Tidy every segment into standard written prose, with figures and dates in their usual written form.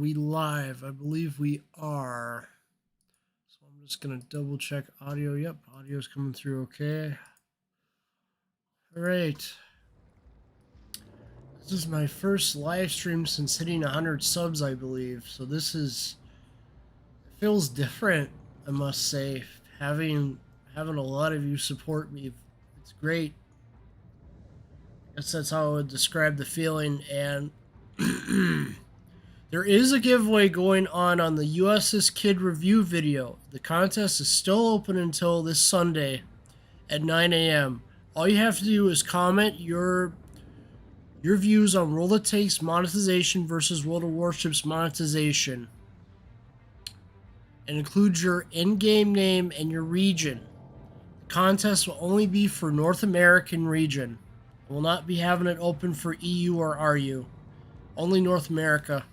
we live? I believe we are. So I'm just going to double check audio. Yep, audio's coming through okay. All right. This is my first live stream since hitting 100 subs, I believe. So this is, it feels different, I must say. Having a lot of you support me, it's great. I guess that's how I would describe the feeling. And there is a giveaway going on the USS Kid review video. The contest is still open until this Sunday at 9 a.m. All you have to do is comment your views on World of Tanks monetization versus World of Warships monetization, and include your in-game name and your region. The contest will only be for North American region. We'll not be having it open for EU or RU. Only North America.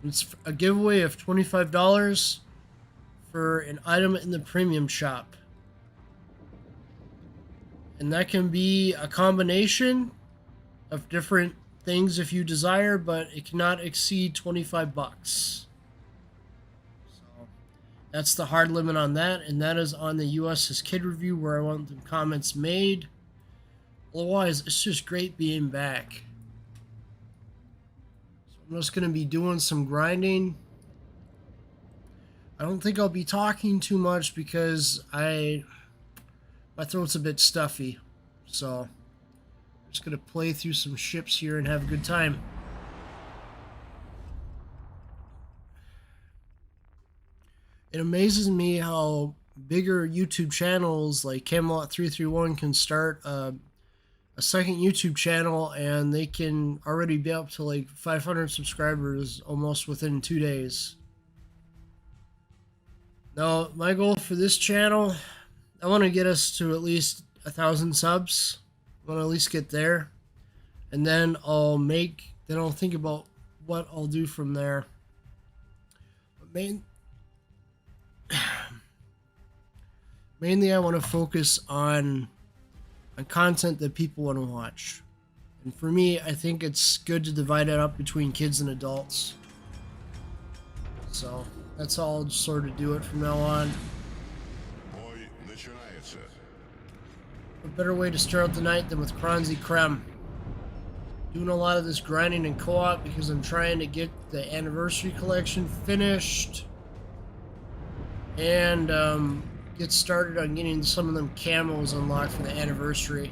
It's a giveaway of $25 for an item in the premium shop. And that can be a combination of different things if you desire, but it cannot exceed 25 bucks. So that's the hard limit on that, and that is on the USS Kid review where I want the comments made. Otherwise, it's just great being back. So I'm just going to be doing some grinding. I don't think I'll be talking too much because my throat's a bit stuffy. So I'm just going to play through some ships here and have a good time. It amazes me how bigger YouTube channels like Camelot 331 can start a second YouTube channel, and they can already be up to like 500 subscribers almost within 2 days. Now, my goal for this channel, I want to get us to at least 1,000 subs. I want to at least get there, and then I'll think about what I'll do from there. But mainly I want to focus on content that people want to watch. And for me, I think it's good to divide it up between kids and adults. So that's how I'll sort of do it from now on. A better way to start out the night than with Kranzi Krem. Doing a lot of this grinding in co-op because I'm trying to get the anniversary collection finished. And get started on getting some of them camos unlocked for the anniversary.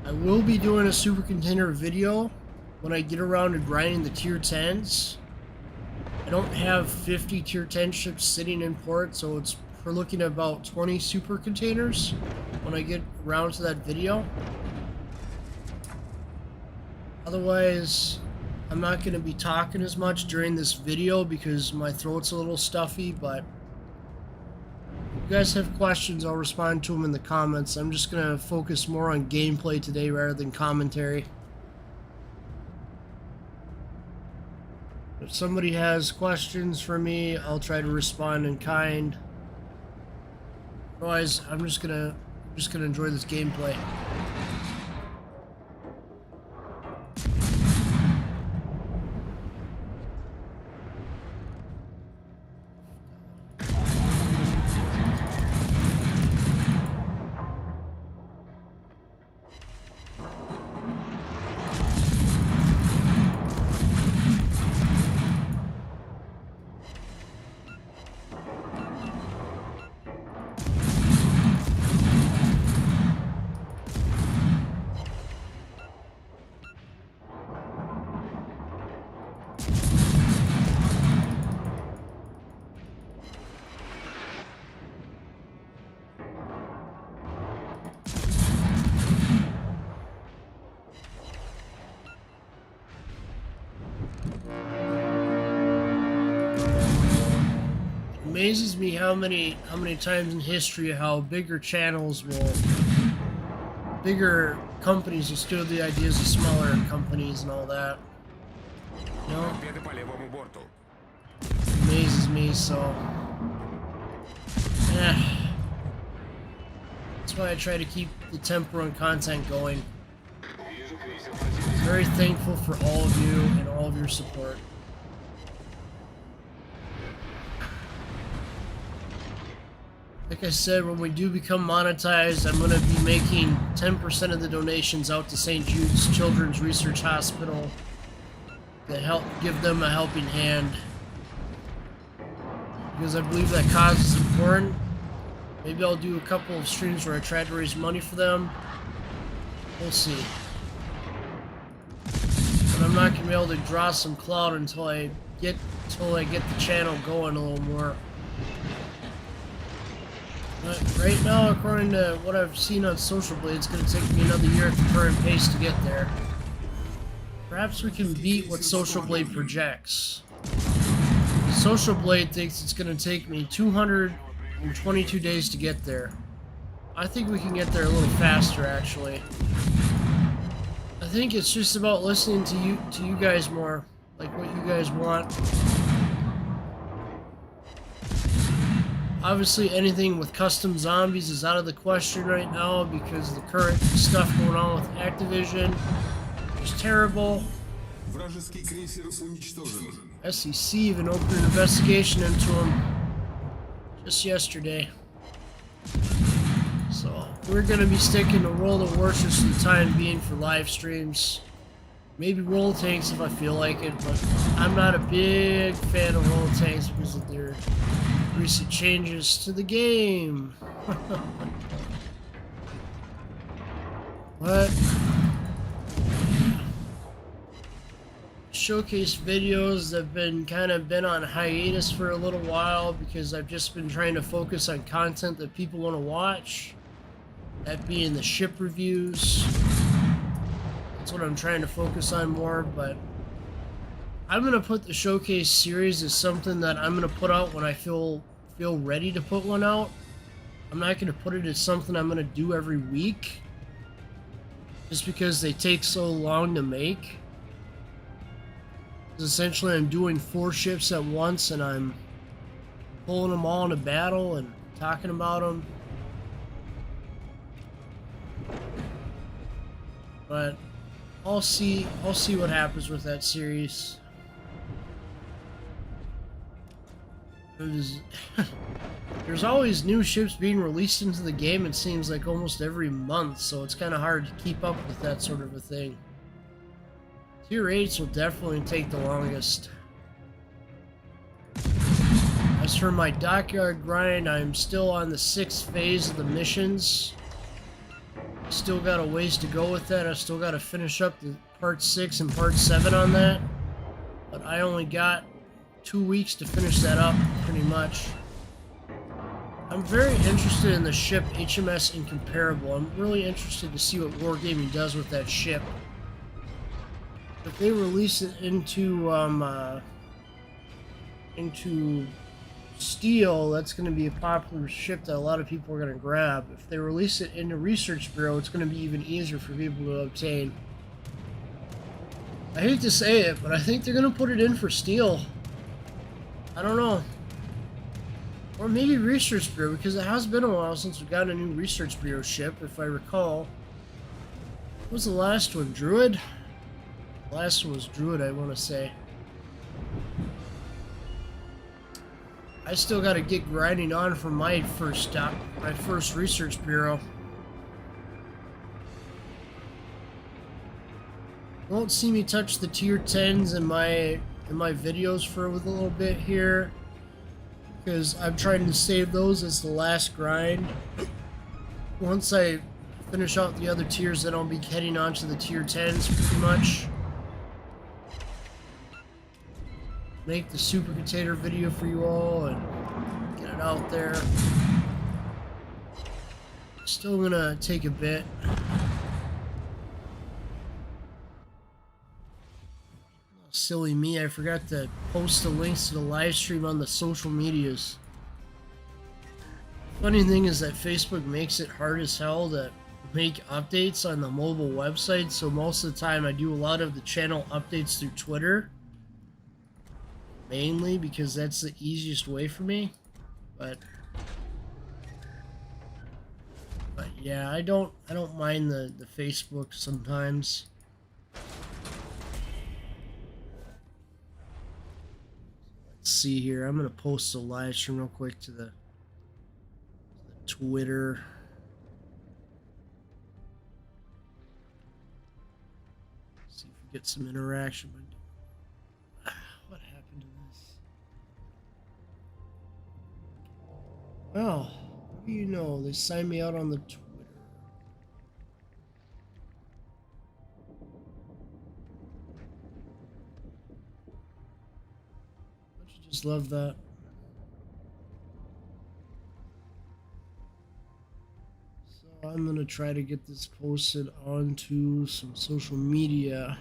I will be doing a super container video when I get around to grinding the tier 10s. I don't have 50 tier 10 ships sitting in port, so we're looking at about 20 super containers when I get around to that video. Otherwise, I'm not going to be talking as much during this video because my throat's a little stuffy, but if you guys have questions, I'll respond to them in the comments. I'm just going to focus more on gameplay today rather than commentary. If somebody has questions for me, I'll try to respond in kind. Otherwise, I'm just gonna enjoy this gameplay. Amazes me how many times in history how bigger companies will steal the ideas of smaller companies and all that. You know? It amazes me, so that's why I try to keep the tempo and content going. It's very thankful for all of you and all of your support. Like I said, when we do become monetized, I'm going to be making 10% of the donations out to St. Jude's Children's Research Hospital to help give them a helping hand. Because I believe that cause is important. Maybe I'll do a couple of streams where I try to raise money for them. We'll see. But I'm not going to be able to draw some clout until I get the channel going a little more. But right now, according to what I've seen on Social Blade, it's going to take me another year at the current pace to get there. Perhaps we can beat what Social Blade projects. Social Blade thinks it's going to take me 222 days to get there. I think we can get there a little faster, actually. I think it's just about listening to you guys more, like what you guys want. Obviously, anything with custom zombies is out of the question right now because of the current stuff going on with Activision. It's terrible. SEC even opened an investigation into them just yesterday. So, we're going to be sticking to World of Warships for the time being for live streams. Maybe Roll Tanks if I feel like it, but I'm not a big fan of Roll Tanks because of their recent changes to the game. What? Showcase videos have been on hiatus for a little while because I've just been trying to focus on content that people want to watch. That being the ship reviews. That's what I'm trying to focus on more, but I'm going to put the Showcase series as something that I'm going to put out when I feel ready to put one out. I'm not going to put it as something I'm going to do every week just because they take so long to make. Essentially, I'm doing 4 ships at once and I'm pulling them all into battle and talking about them. But I'll see what happens with that series. There's always new ships being released into the game, it seems like almost every month, so it's kind of hard to keep up with that sort of a thing. Tier 8s will definitely take the longest. As for my dockyard grind, I'm still on the 6th phase of the missions. Still got a ways to go with that. I still got to finish up the part 6 and part 7 on that. But I only got 2 weeks to finish that up, pretty much. I'm very interested in the ship HMS Incomparable. I'm really interested to see what Wargaming does with that ship. If they release it into Steel, that's going to be a popular ship that a lot of people are going to grab. If they release it into Research Bureau, it's going to be even easier for people to obtain. I hate to say it, but I think they're going to put it in for Steel. I don't know. Or maybe Research Bureau, because it has been a while since we got a new Research Bureau ship, if I recall. What was the last one? Druid? The last one was Druid, I want to say. I still got to get grinding on for my first stop, my first Research Bureau. You won't see me touch the tier 10s in my videos for a little bit here, because I'm trying to save those as the last grind. Once I finish out the other tiers, then I'll be heading on to the tier 10s pretty much. Make the Super Container video for you all and get it out there. Still gonna take a bit. Silly me, I forgot to post the links to the live stream on the social medias. Funny thing is that Facebook makes it hard as hell to make updates on the mobile website, so most of the time I do a lot of the channel updates through Twitter. Mainly because that's the easiest way for me. But yeah, I don't mind the Facebook sometimes. see here. I'm gonna post a live stream real quick to the Twitter. See if we get some interaction. What happened to this? Well, what do you know? They signed me out on the Twitter. Don't you just love that? So I'm gonna try to get this posted onto some social media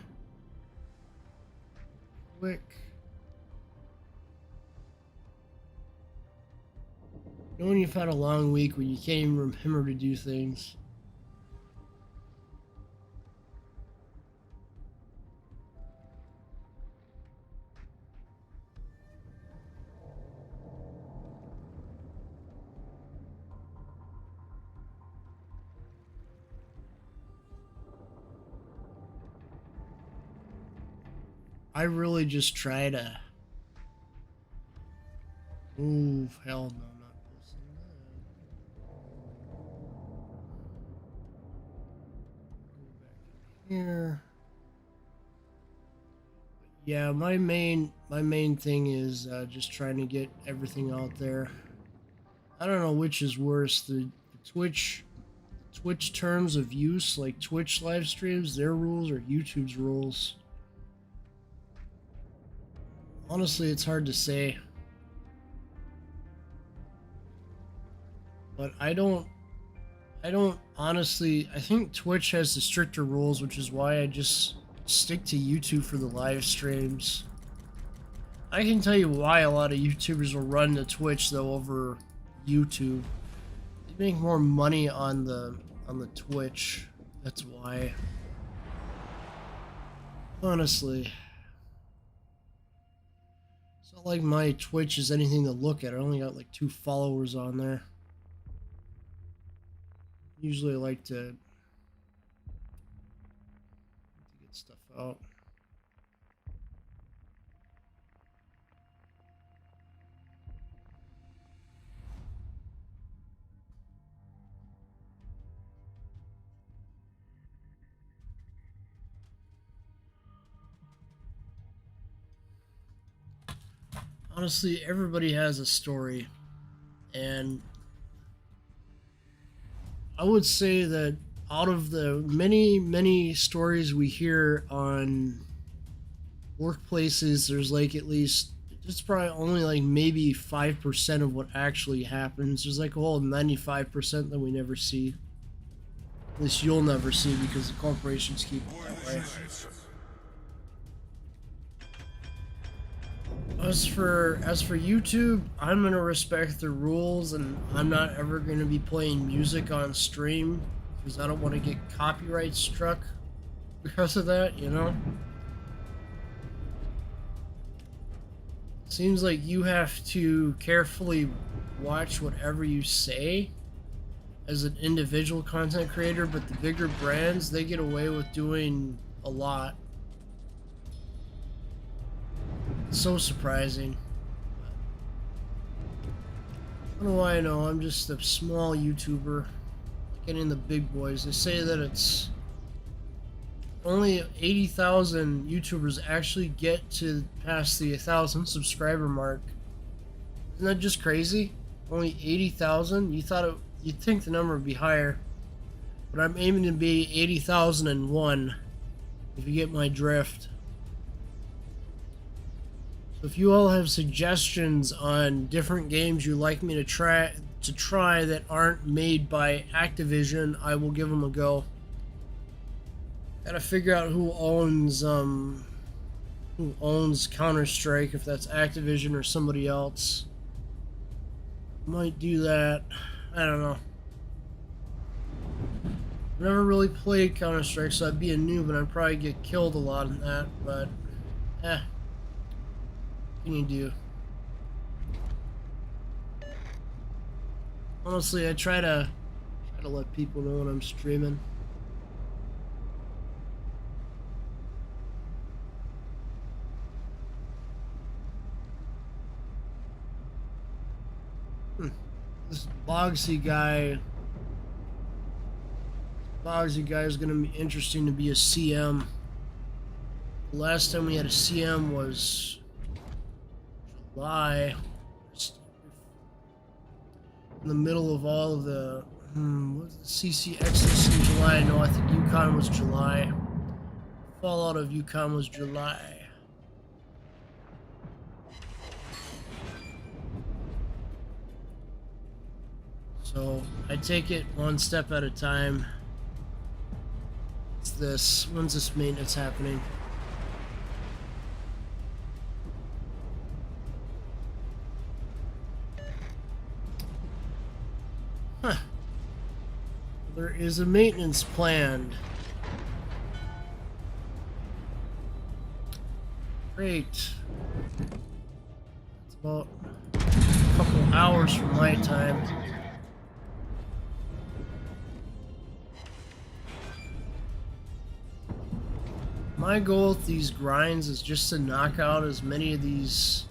quick. You know when you've had a long week when you can't even remember to do things? I really just try to... Ooh, hell no, not posting that. Go back in here. But yeah, my main thing is just trying to get everything out there. I don't know which is worse, the Twitch terms of use, like Twitch live streams, their rules, or YouTube's rules. Honestly, it's hard to say. But I don't honestly, I think Twitch has the stricter rules, which is why I just stick to YouTube for the live streams. I can tell you why a lot of YouTubers will run to Twitch though over YouTube. They make more money on the Twitch. That's why. Honestly. It's not like my Twitch is anything to look at. I only got like 2 followers on there. Usually I like to get stuff out. Honestly, everybody has a story, and I would say that out of the many stories we hear on workplaces, there's like at least, it's probably only like maybe 5% of what actually happens. There's like a whole 95% that we never see. At least you'll never see because the corporations keep it that way. As for YouTube, I'm gonna respect the rules, and I'm not ever gonna be playing music on stream because I don't want to get copyright struck because of that, you know? Seems like you have to carefully watch whatever you say as an individual content creator, but the bigger brands, they get away with doing a lot. It's so surprising. I don't know why. I know I'm just a small YouTuber getting the big boys. They say that it's only 80,000 YouTubers actually get to past the 1,000 subscriber mark. Isn't that just crazy? Only 80,000? You'd think the number would be higher, but I'm aiming to be 80,001. If you get my drift. So if you all have suggestions on different games you'd like me to try that aren't made by Activision, I will give them a go. Gotta figure out who owns Counter-Strike, if that's Activision or somebody else. Might do that. I don't know. I've never really played Counter-Strike, so I'd be a noob and I'd probably get killed a lot in that, but what can you do? Honestly, I try to let people know when I'm streaming. This Bogsy guy is going to be interesting to be a CM. The last time we had a CM was July. In the middle of all of the what was the CCXs in July? No, I think Yukon was July. Fallout of Yukon was July. So I take it one step at a time. It's this. When's this maintenance happening? Huh. There is a maintenance planned. Great. It's about a couple hours from my time. My goal with these grinds is just to knock out as many of these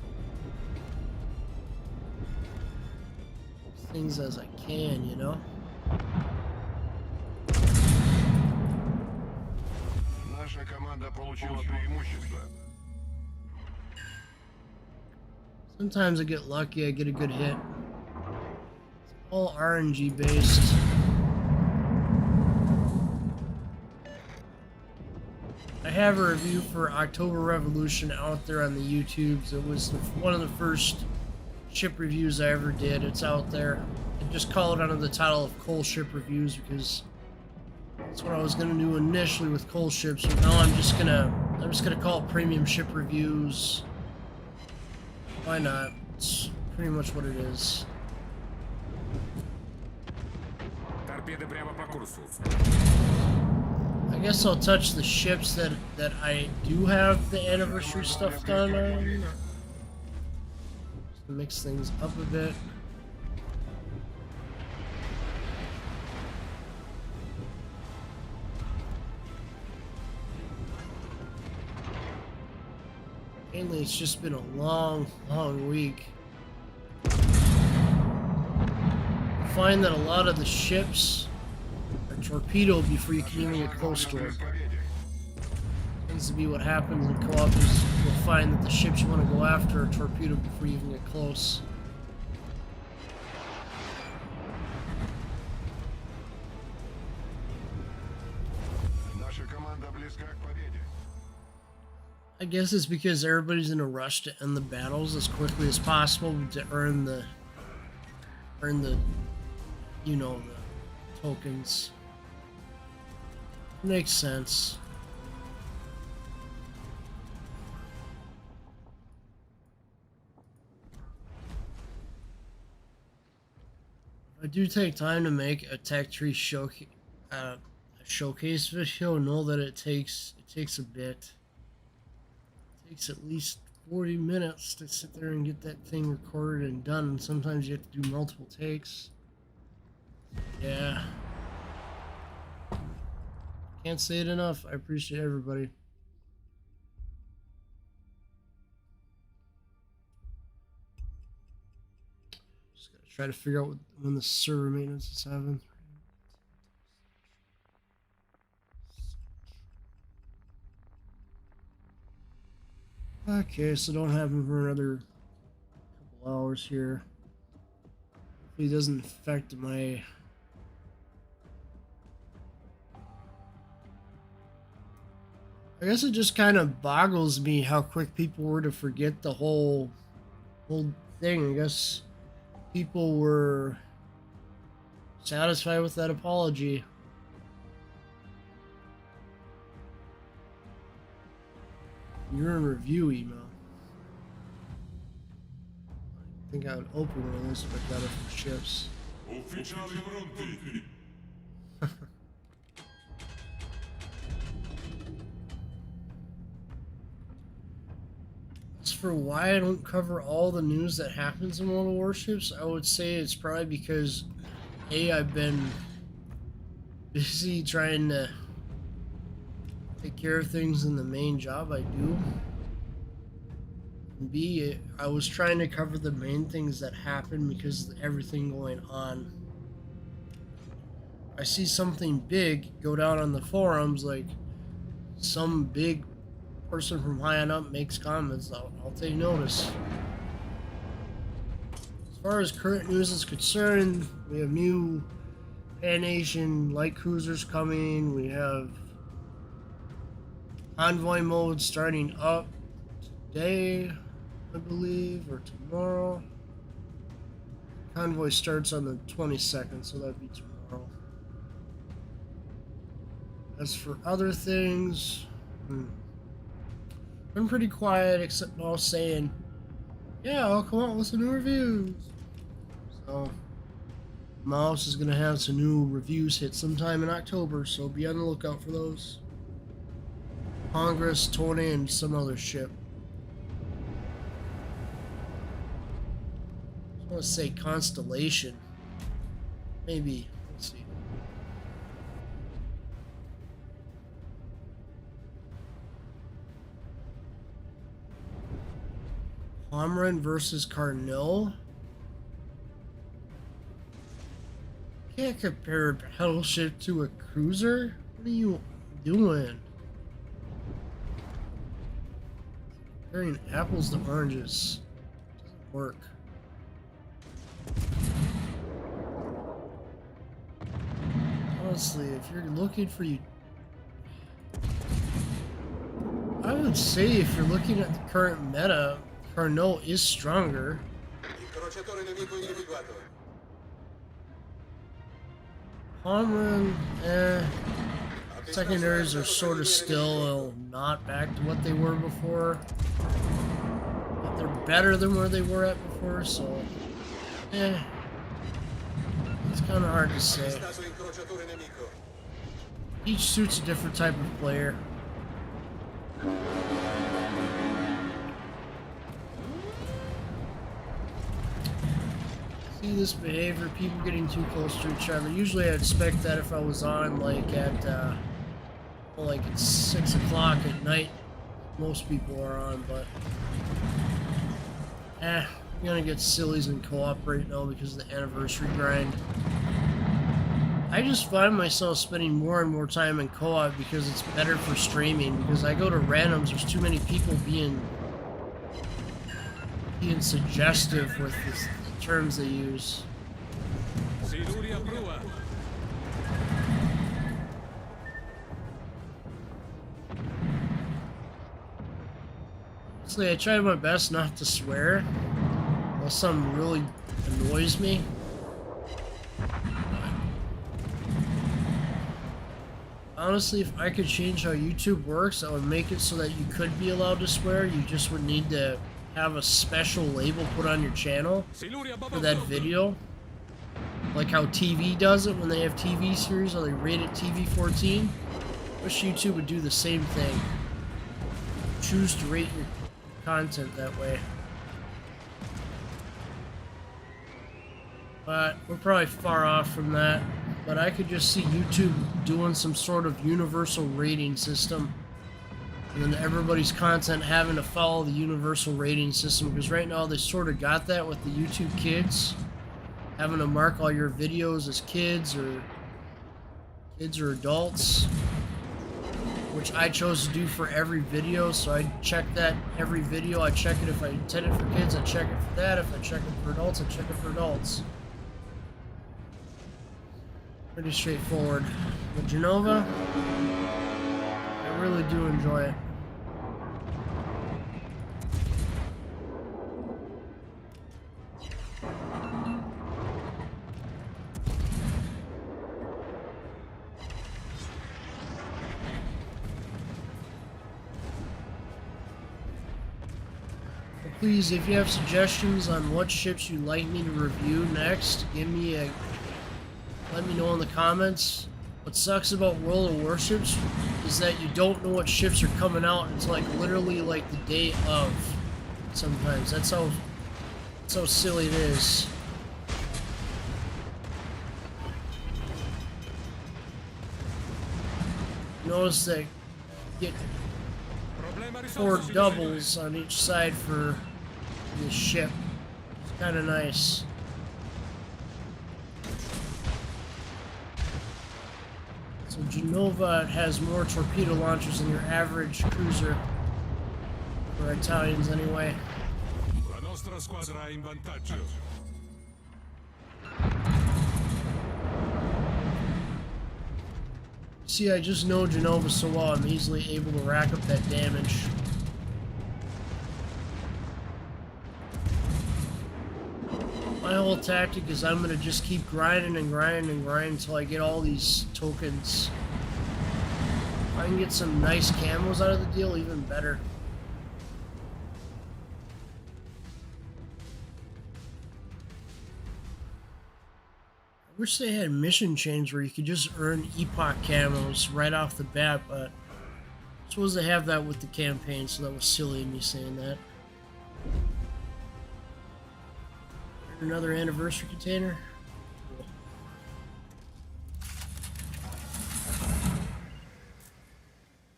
things as I can, you know? Наша команда получила преимущество. Sometimes I get lucky, I get a good hit. It's all RNG based. I have a review for October Revolution out there on the YouTubes. It was one of the first ship reviews I ever did. It's out there. I just call it under the title of Coal Ship Reviews because that's what I was gonna do initially with coal ships. But now I'm just gonna call it Premium Ship Reviews. Why not? It's pretty much what it is. I guess I'll touch the ships that I do have the anniversary stuff done on. Just to mix things up a bit. Mainly, it's just been a long week. I find that a lot of the ships are torpedoed before you can even get close to them. Tends to be what happens in co-op is you'll find that the ships you want to go after are torpedoed before you even get close. I guess it's because everybody's in a rush to end the battles as quickly as possible to earn the you know, the tokens. Makes sense. I do take time to make a tech tree showcase video. Know that it takes a bit. It takes at least 40 minutes to sit there and get that thing recorded and done. And sometimes you have to do multiple takes. Yeah. Can't say it enough. I appreciate everybody. Just gotta try to figure out when the server maintenance is having. Okay, so don't have him for another couple hours here. Hopefully it doesn't affect my... I guess it just kind of boggles me how quick people were to forget the whole thing. I guess people were satisfied with that apology. You're in review email. I think I would open one of those if I got it from ships. As for why I don't cover all the news that happens in World of Warships, I would say it's probably because I've been busy trying to take care of things in the main job I do. And B, I was trying to cover the main things that happened because of everything going on. I see something big go down on the forums, like some big person from high on up makes comments, I'll take notice. As far as current news is concerned, we have new Pan-Asian light cruisers coming. We have Envoy mode starting up today, I believe, or tomorrow. Convoy starts on the 22nd, so that'd be tomorrow. As for other things, been pretty quiet, except all saying, yeah, I'll come out with some new reviews. So, Mouse is going to have some new reviews hit sometime in October, so be on the lookout for those. Congress, Tony, and some other ship. I want to say Constellation. Maybe. Let's see. Pomeran versus Carnot. Can't compare a battleship to a cruiser. What are you doing? Comparing apples to oranges doesn't work. Honestly, if you're looking for I would say if you're looking at the current meta, Carnot is stronger. Pomeran, secondaries are sort of still not back to what they were before. But they're better than where they were at before, so it's kind of hard to say. Each suits a different type of player. See this behavior, people getting too close to each other. Usually I'd expect that if I was on like at 6 o'clock at night. Most people are on, but I'm gonna get sillies in co-op right now because of the anniversary grind. I just find myself spending more and more time in co-op because it's better for streaming, because I go to randoms, there's too many people being suggestive with the terms they use. Honestly, I try my best not to swear unless something really annoys me. Honestly, if I could change how YouTube works, I would make it so that you could be allowed to swear. You just would need to have a special label put on your channel for that video. Like how TV does it when they have TV series, or they rate it TV-14. Wish YouTube would do the same thing. Choose to rate your content that way. But we're probably far off from that. But I could just see YouTube doing some sort of universal rating system. And then everybody's content having to follow the universal rating system. Because right now they sort of got that with the YouTube Kids. Having to mark all your videos as kids or adults. Which I chose to do for every video. So I check that every video. I check it if I intend it for kids. I check it for that. If I check it for adults, I check it for adults. Pretty straightforward. But Genova, I really do enjoy it. Please, if you have suggestions on what ships you'd like me to review next, let me know in the comments. What sucks about World of Warships is that you don't know what ships are coming out until like literally like the day of. Sometimes that's how silly it is. Notice that you get 4 doubles on each side for this ship. It's kind of nice. So Genova has more torpedo launchers than your average cruiser. For Italians, anyway. La nostra squadra è in vantaggio. See, I just know Genova so well, I'm easily able to rack up that damage. My whole tactic is I'm going to just keep grinding and grinding and grinding until I get all these tokens. If I can get some nice camos out of the deal, even better. I wish they had mission chains where you could just earn epoch camos right off the bat, but I'm supposed to have that with the campaign, so that was silly of me saying that. Another anniversary container. Cool.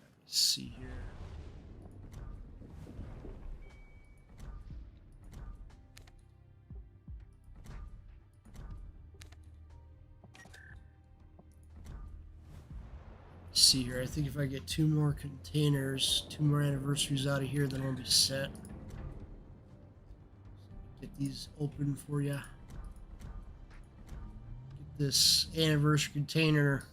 Let me see here. See here, I think if I get 2 more containers, 2 more anniversaries out of here, then I'll be set. Get these open for you. Get this anniversary container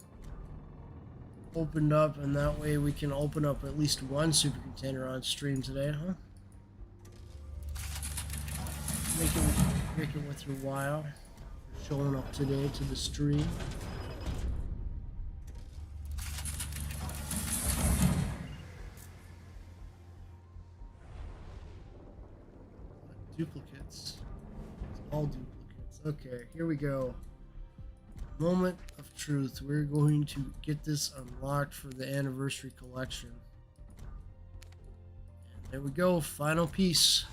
opened up, and that way we can open up at least 1 super container on stream today, huh? Make it worth your while for showing up today to the stream. Duplicates. It's all duplicates. Okay, here we go. Moment of truth. We're going to get this unlocked for the anniversary collection. And there we go. Final piece.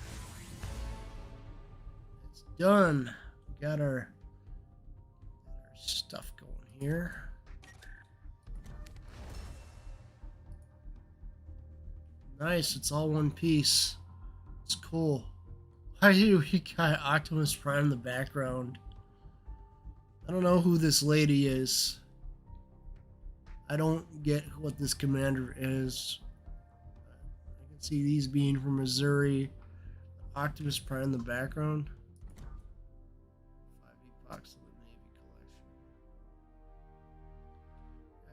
It's done. We got our stuff going here. Nice. It's all one piece. It's cool. Why do we got Optimus Prime in the background? I don't know who this lady is. I don't get what this commander is. I can see these being from Missouri. Optimus Prime in the background. 5 epochs of the Navy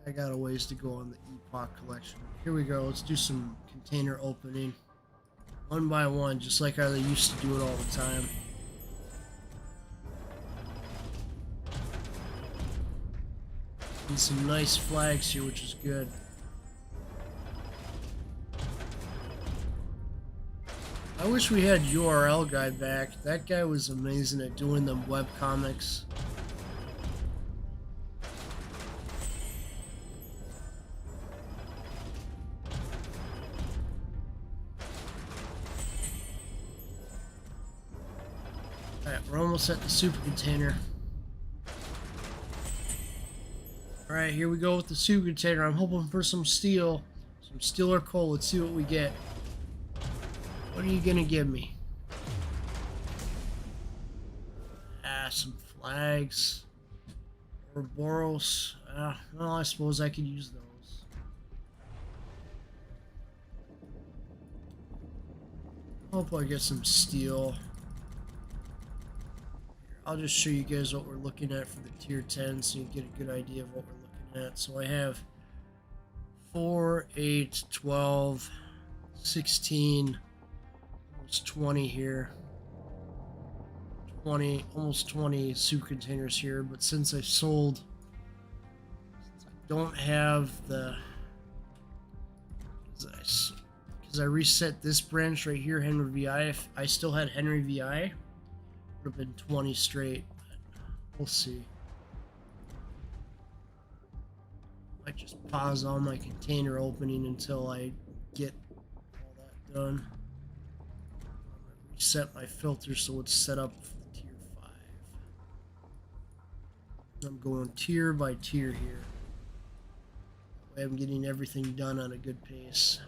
collection. I got a ways to go on the epoch collection. Here we go. Let's do some container opening. 1 by 1, just like how they used to do it all the time. And some nice flags here, which is good. I wish we had URL guy back. That guy was amazing at doing them web comics. Alright, we're almost at the super container. Alright, here we go with the super container. I'm hoping for some steel. Some steel or coal. Let's see what we get. What are you gonna give me? Ah, some flags. Ouroboros. Well, I suppose I could use those. Hope I get some steel. I'll just show you guys what we're looking at for the tier 10 so you get a good idea of what we're looking at. So I have 4, 8, 12, 16, almost 20 here. 20, almost 20 super containers here, but since I don't have the, because I reset this branch right here, Henry VI. If I still had Henry VI, would have been 20 straight, but we'll see. Might just pause all my container opening until I get all that done. Reset my filter so it's set up for the tier 5. I'm going tier by tier here. That way I'm getting everything done on a good pace.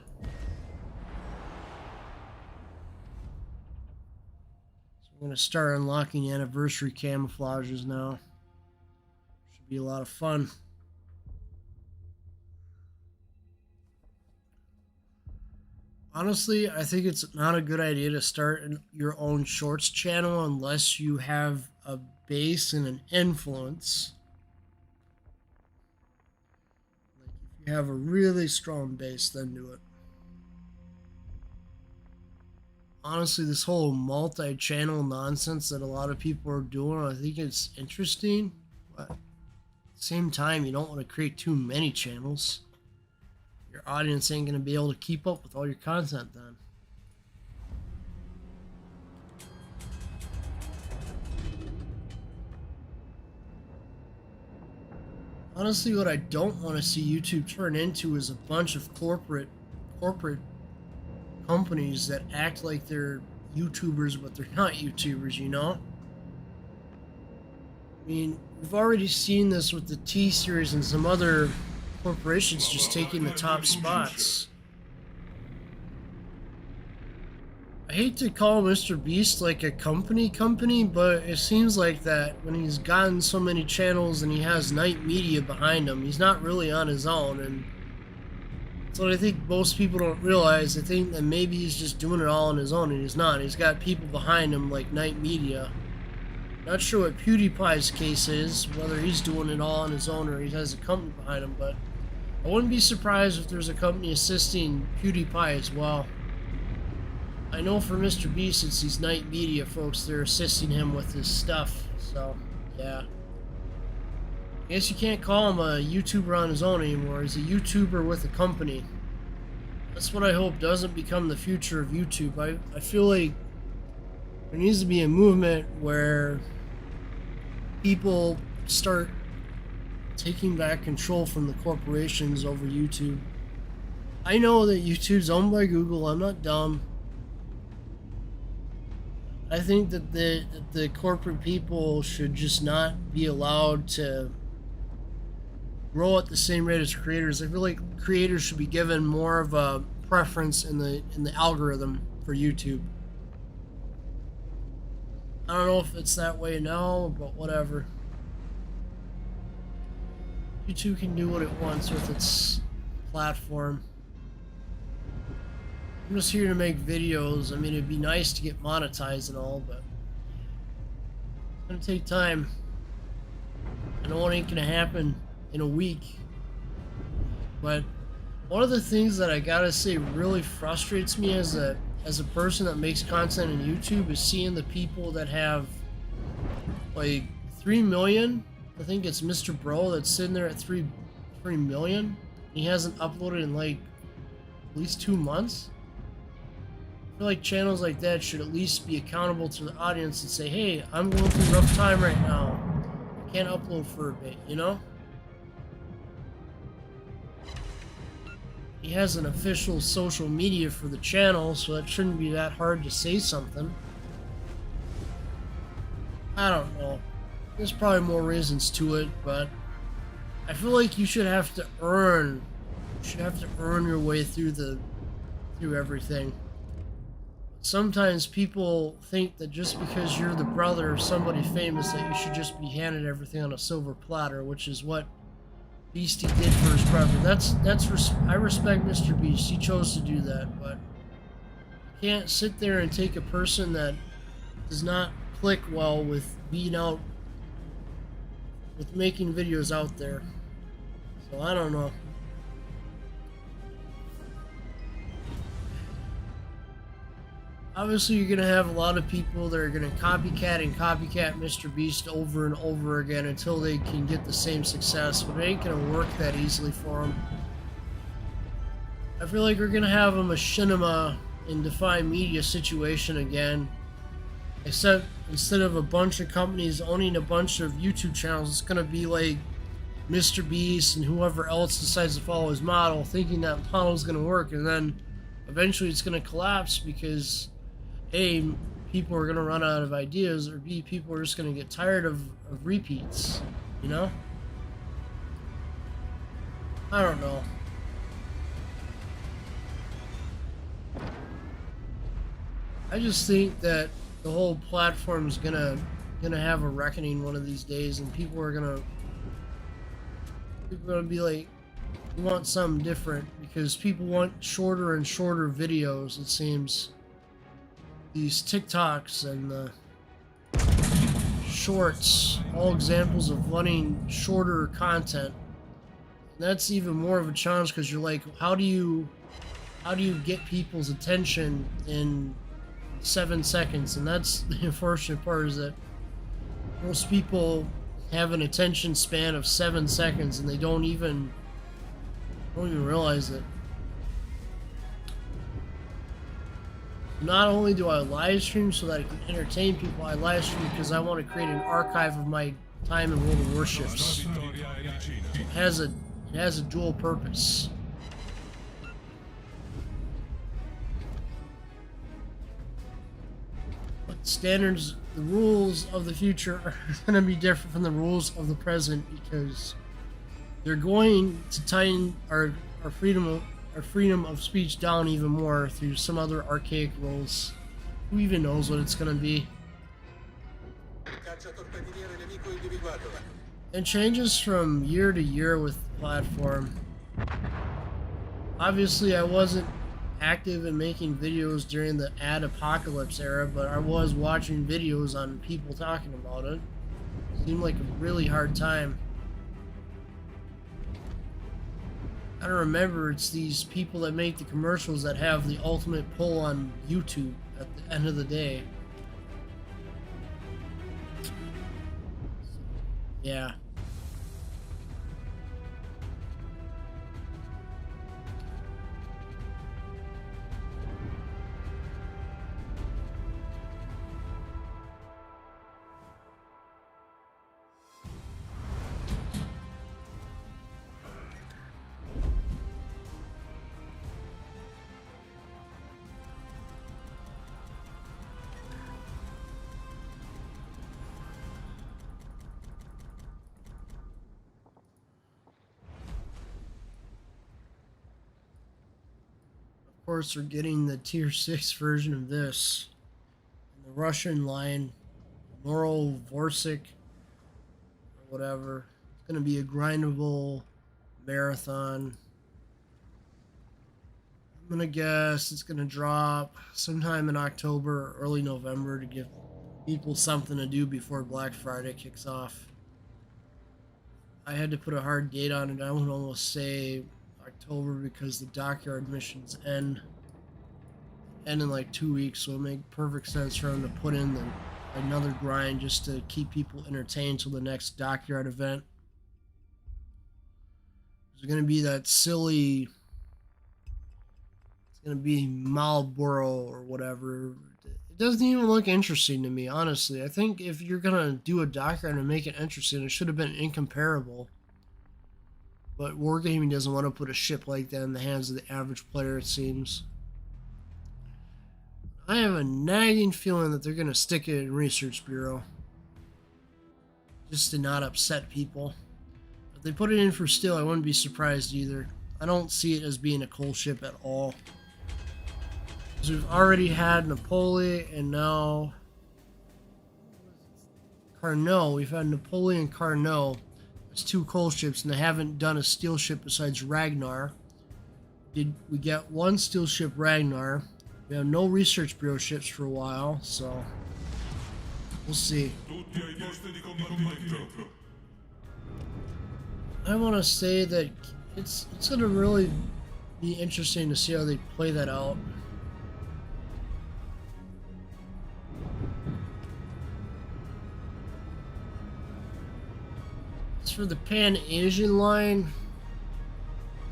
I'm gonna start unlocking anniversary camouflages now. Should be a lot of fun. Honestly, I think it's not a good idea to start your own shorts channel unless you have a base and an influence. Like if you have a really strong base, then do it. Honestly, this whole multi-channel nonsense that a lot of people are doing, I think it's interesting, but at the same time, you don't want to create too many channels. Your audience ain't going to be able to keep up with all your content then. Honestly, what I don't want to see YouTube turn into is a bunch of corporate companies that act like they're YouTubers, but they're not YouTubers, you know? I mean, we've already seen this with the T-Series and some other corporations just taking the top spots. I hate to call Mr. Beast like a company, but it seems like that when he's gotten so many channels and he has Night Media behind him, he's not really on his own, and that's what I think most people don't realize. They think that maybe he's just doing it all on his own, and he's not. He's got people behind him like Night Media. Not sure what PewDiePie's case is, whether he's doing it all on his own or he has a company behind him, but I wouldn't be surprised if there's a company assisting PewDiePie as well. I know for Mr. Beast, it's these Night Media folks, they're assisting him with his stuff, so yeah. I guess you can't call him a YouTuber on his own anymore. He's a YouTuber with a company. That's what I hope doesn't become the future of YouTube. I feel like there needs to be a movement where people start taking back control from the corporations over YouTube. I know that YouTube's owned by Google. I'm not dumb. I think that the corporate people should just not be allowed to grow at the same rate as creators. I feel like creators should be given more of a preference in the algorithm for YouTube. I don't know if it's that way now, but whatever. YouTube can do what it wants with its platform. I'm just here to make videos. I mean, it'd be nice to get monetized and all, but it's gonna take time. I know it ain't gonna happen in a week. But one of the things that I gotta say really frustrates me as a person that makes content on YouTube is seeing the people that have like 3 million. I think it's Mr. Bro that's sitting there at 3 million. He hasn't uploaded in like at least 2 months. I feel like channels like that should at least be accountable to the audience and say, hey, I'm going through a rough time right now. I can't upload for a bit, you know? He has an official social media for the channel, so it shouldn't be that hard to say something. I don't know. There's probably more reasons to it, but I feel like you should have to earn your way through everything. Sometimes people think that just because you're the brother of somebody famous that you should just be handed everything on a silver platter, which is what Beastie did for his brother. I respect Mr. Beast. He chose to do that, but you can't sit there and take a person that does not click well with being out, with making videos out there. So I don't know. Obviously, you're going to have a lot of people that are going to copycat Mr. Beast over and over again until they can get the same success, but it ain't going to work that easily for them. I feel like we're going to have a machinima in Defy Media situation again, except instead of a bunch of companies owning a bunch of YouTube channels, it's going to be like Mr. Beast and whoever else decides to follow his model, thinking that model is going to work, and then eventually it's going to collapse because A, people are going to run out of ideas, or B, people are just going to get tired of repeats, you know? I don't know. I just think that the whole platform's gonna have a reckoning one of these days, and people are gonna be like, we want something different, because people want shorter and shorter videos, it seems. These TikToks and the shorts, all examples of wanting shorter content. And that's even more of a challenge, because you're like, how do you get people's attention in 7 seconds? And that's the unfortunate part, is that most people have an attention span of 7 seconds, and they don't even realize it. Not only do I live stream so that I can entertain people, I live stream because I want to create an archive of my time in World of Warships. It has a dual purpose. But standards, the rules of the future are going to be different from the rules of the present, because they're going to tighten our freedom of speech down even more through some other archaic rules. Who even knows what it's going to be? It changes from year to year with the platform. Obviously, I wasn't active in making videos during the ad apocalypse era, but I was watching videos on people talking about it. It seemed like a really hard time. I don't remember, it's these people that make the commercials that have the ultimate pull on YouTube at the end of the day. Yeah. Of course, we're getting the tier 6 version of this. And the Russian line, Vorsik, or whatever. It's going to be a grindable marathon. I'm going to guess it's going to drop sometime in October or early November to give people something to do before Black Friday kicks off. I had to put a hard date on it. I would almost say October, because the dockyard missions end in like 2 weeks, so it makes perfect sense for them to put in another grind just to keep people entertained till the next dockyard event. There's going to be that silly, it's going to be Marlboro or whatever. It doesn't even look interesting to me, honestly. I think if you're going to do a dockyard and make it interesting, it should have been incomparable. But Wargaming doesn't want to put a ship like that in the hands of the average player, it seems. I have a nagging feeling that they're going to stick it in Research Bureau, just to not upset people. If they put it in for Steel, I wouldn't be surprised either. I don't see it as being a coal ship at all. Because we've already had Napoli and now Carnot. We've had Napoli and Carnot. It's 2 coal ships, and they haven't done a steel ship besides Ragnar. We get 1 steel ship, Ragnar. We have no Research Bureau ships for a while, so we'll see. I want to say that it's going to really be interesting to see how they play that out. As for the Pan-Asian line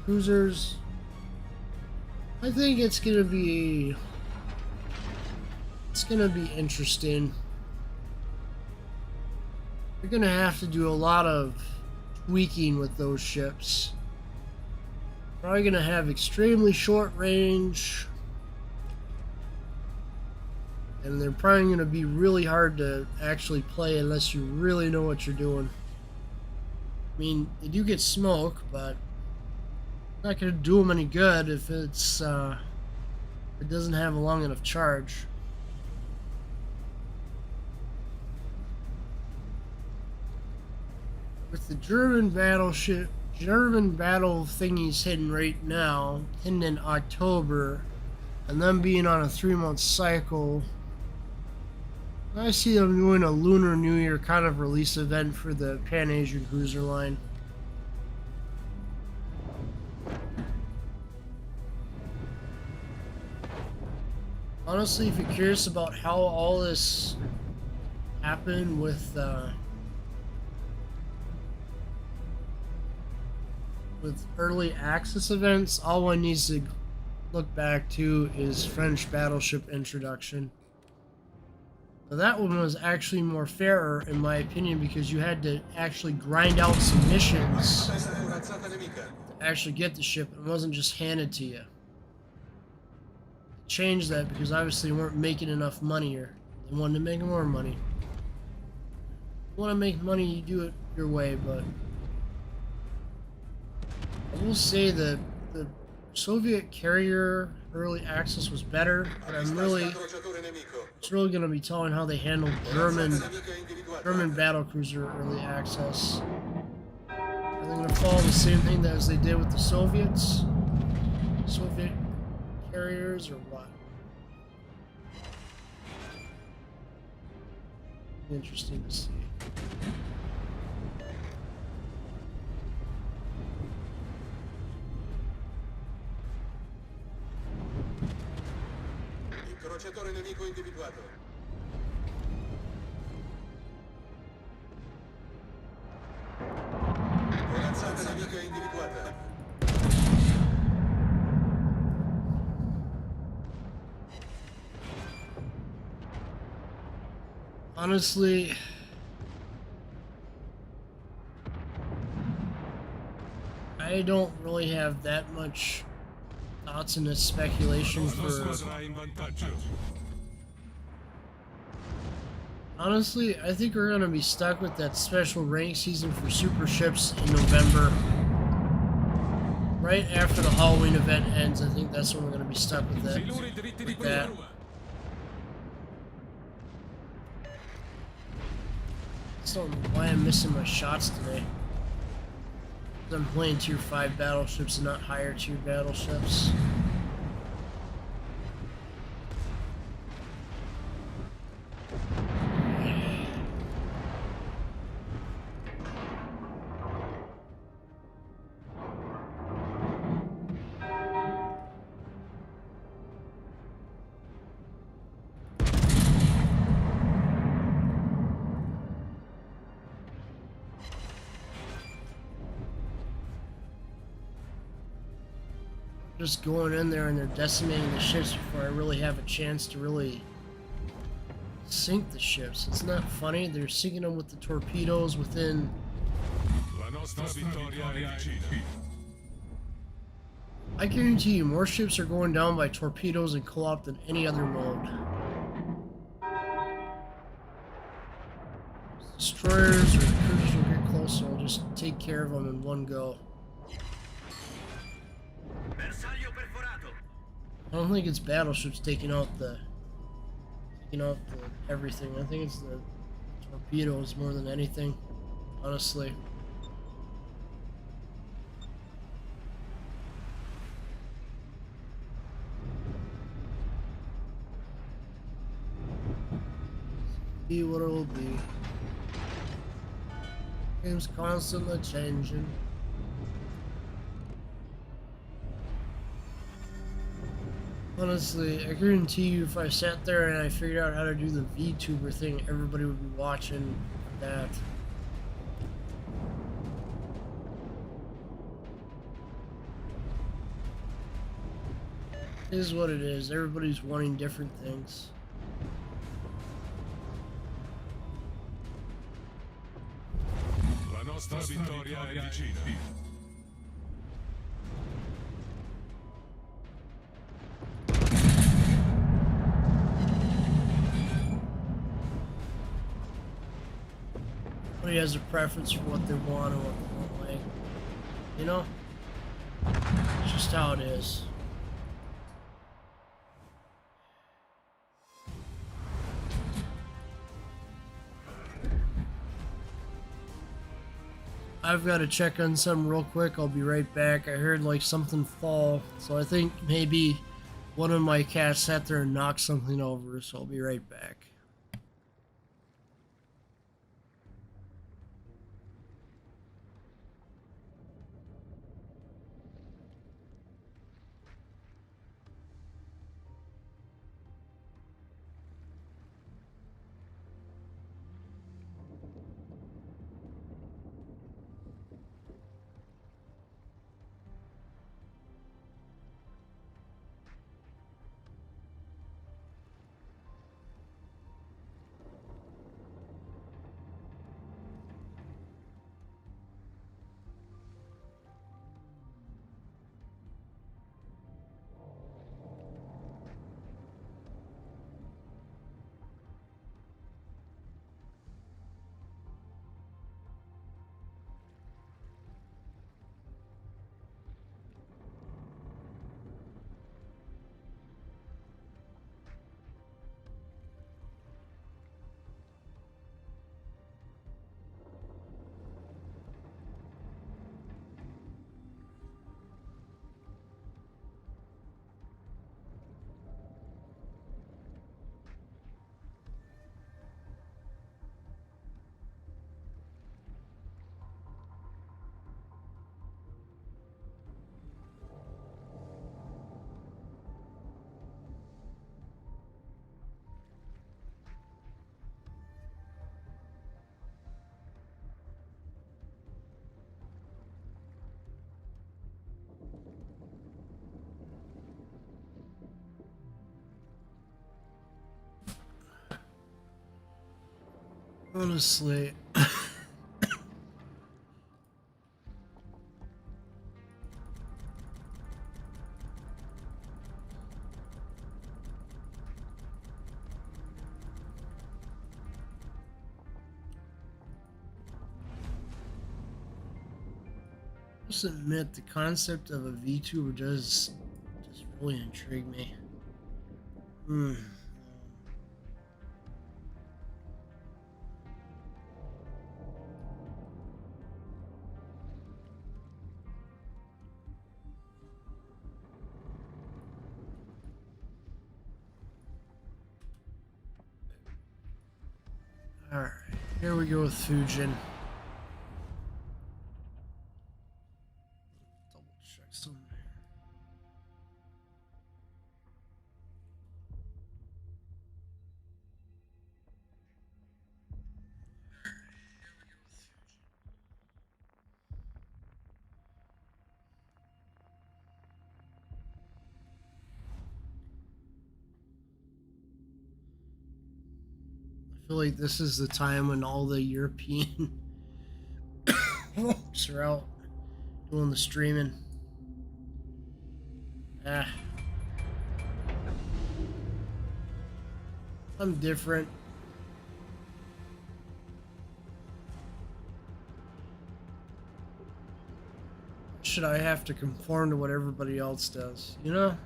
cruisers, I think it's gonna be interesting. You're gonna have to do a lot of tweaking with those ships. Probably gonna have extremely short range, and they're probably gonna be really hard to actually play unless you really know what you're doing. I mean, they do get smoke, but not going to do them any good if it doesn't have a long enough charge. with the German battleship, German battle thingies hidden right now, hidden in October, and them being on a 3-month cycle, I see them doing a Lunar New Year kind of release event for the Pan-Asian cruiser line. Honestly, if you're curious about how all this happened with early access events, all one needs to look back to is French Battleship Introduction. Now that one was actually more fairer, in my opinion, because you had to actually grind out some missions to actually get the ship. It wasn't just handed to you. Changed that because obviously they weren't making enough money, or they wanted to make more money. If you want to make money, you do it your way, but I will say that the Soviet carrier early access was better, but it's really going to be telling how they handled German battlecruiser early access. Are they going to follow the same thing as they did with the Soviet carriers, or what? Interesting to see. Incrociatore nemico individuato. Corazzata nemica individuata. Honestly, I don't really have that much thoughts in this speculation for... Honestly, I think we're going to be stuck with that special rank season for super ships in November. Right after the Halloween event ends, I think that's when we're going to be stuck with that. I don't know why I'm missing my shots today. I'm playing tier 5 battleships and not higher tier battleships. Just going in there and they're decimating the ships before I really have a chance to really sink the ships. It's not funny. They're sinking them with the torpedoes within... I guarantee you more ships are going down by torpedoes and co-op than any other mode. Destroyers or cruisers will get closer. I'll just take care of them in one go. I don't think it's battleships taking out everything. I think it's the torpedoes more than anything, honestly. Be what it'll be. Game's constantly changing. Honestly, I guarantee you if I sat there and I figured out how to do the VTuber thing, everybody would be watching that. It is what it is. Everybody's wanting different things. La nostra vittoria è vicina. Everybody has a preference for what they want or what they don't like. You know? It's just how it is. I've got to check on something real quick. I'll be right back. I heard like something fall, so I think maybe one of my cats sat there and knocked something over, so I'll be right back. Honestly, I must admit the concept of a VTuber does just really intrigue me. Hmm. Alright, here we go with Fujin. Double check something here. I feel like this is the time when all the European folks are out doing the streaming. Ah. I'm different. Should I have to conform to what everybody else does? You know?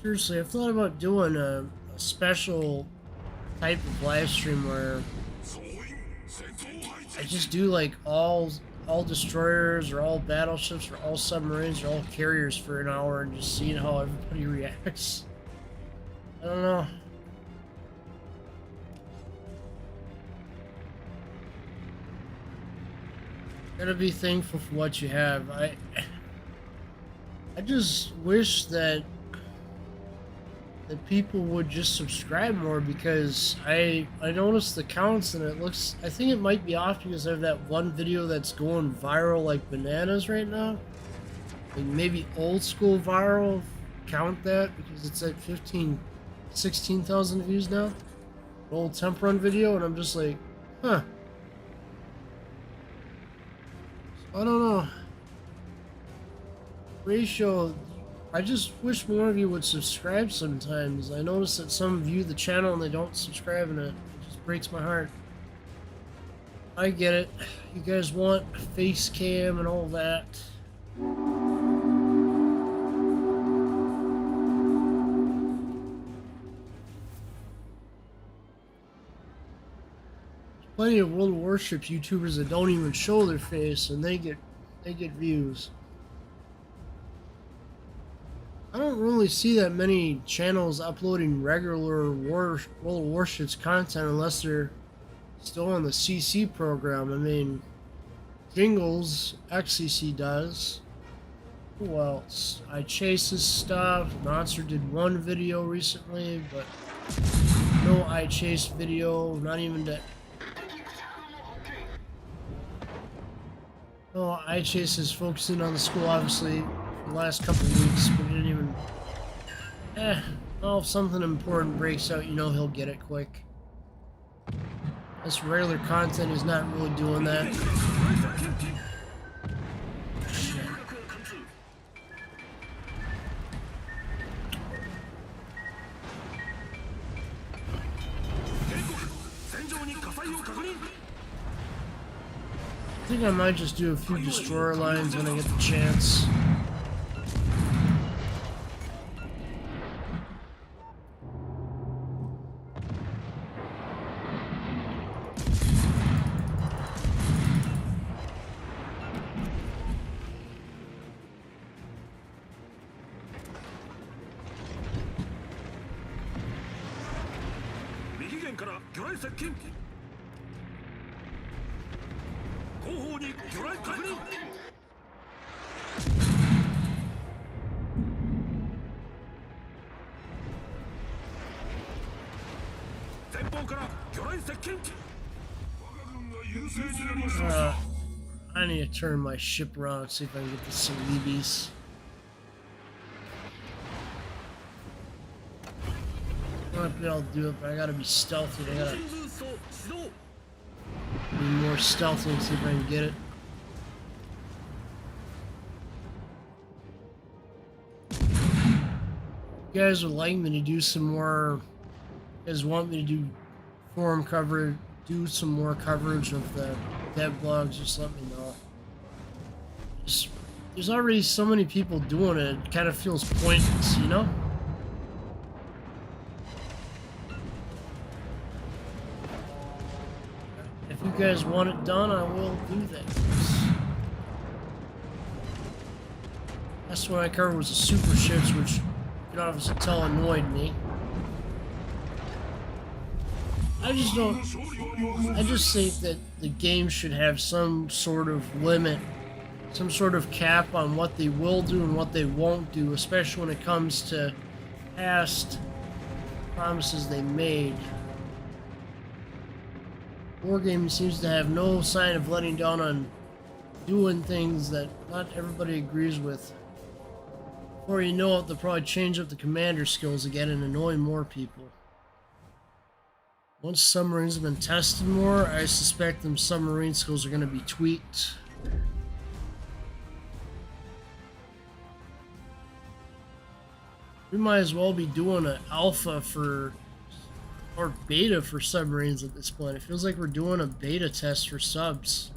Seriously, I've thought about doing a special type of live stream where I just do like all destroyers or all battleships or all submarines or all carriers for an hour and just seeing how everybody reacts. I don't know. Gotta be thankful for what you have. I just wish that people would just subscribe more, because I noticed the counts and it looks, I think it might be off because I have that one video that's going viral like bananas right now. Like maybe old school viral, count that, because it's at 16,000 views now. An old temp run video, and I'm just like, huh. I don't know. Ratio, I just wish more of you would subscribe sometimes. I notice that some view the channel and they don't subscribe, and it just breaks my heart. I get it. You guys want face cam and all that. plenty of World Warships YouTubers that don't even show their face, and they get views. I don't really see that many channels uploading regular World Warships content unless they're still on the CC program. I mean, Jingles XCC does. Who else? I Chase's stuff. Monster did one video recently, but no I Chase video. Not even that. No, I Chase is focusing on the school, obviously, for the last couple of weeks, but he didn't even. Well, if something important breaks out, you know he'll get it quick. This regular content is not really doing that. Shit. I think I might just do a few destroyer lines when I get the chance. I need to turn my ship around and see if I can get the Celebes. I might be able to do it, but I gotta be stealthy. I gotta be more stealthy and see if I can get it. You guys would like me to do some more. You guys want me to do forum coverage, do some more coverage of the dev blogs, just let me know. There's already so many people doing it, it kind of feels pointless, you know? If you guys want it done, I will do that. Last one I covered was the super ships, which you can obviously tell annoyed me. I just think that the game should have some sort of limit, some sort of cap on what they will do and what they won't do, especially when it comes to past promises they made. Wargaming seems to have no sign of letting down on doing things that not everybody agrees with. Before you know it, they'll probably change up the commander skills again and annoy more people. Once submarines have been tested more, I suspect them submarine skills are going to be tweaked. We might as well be doing an alpha for, or beta for submarines at this point. It feels like we're doing a beta test for subs.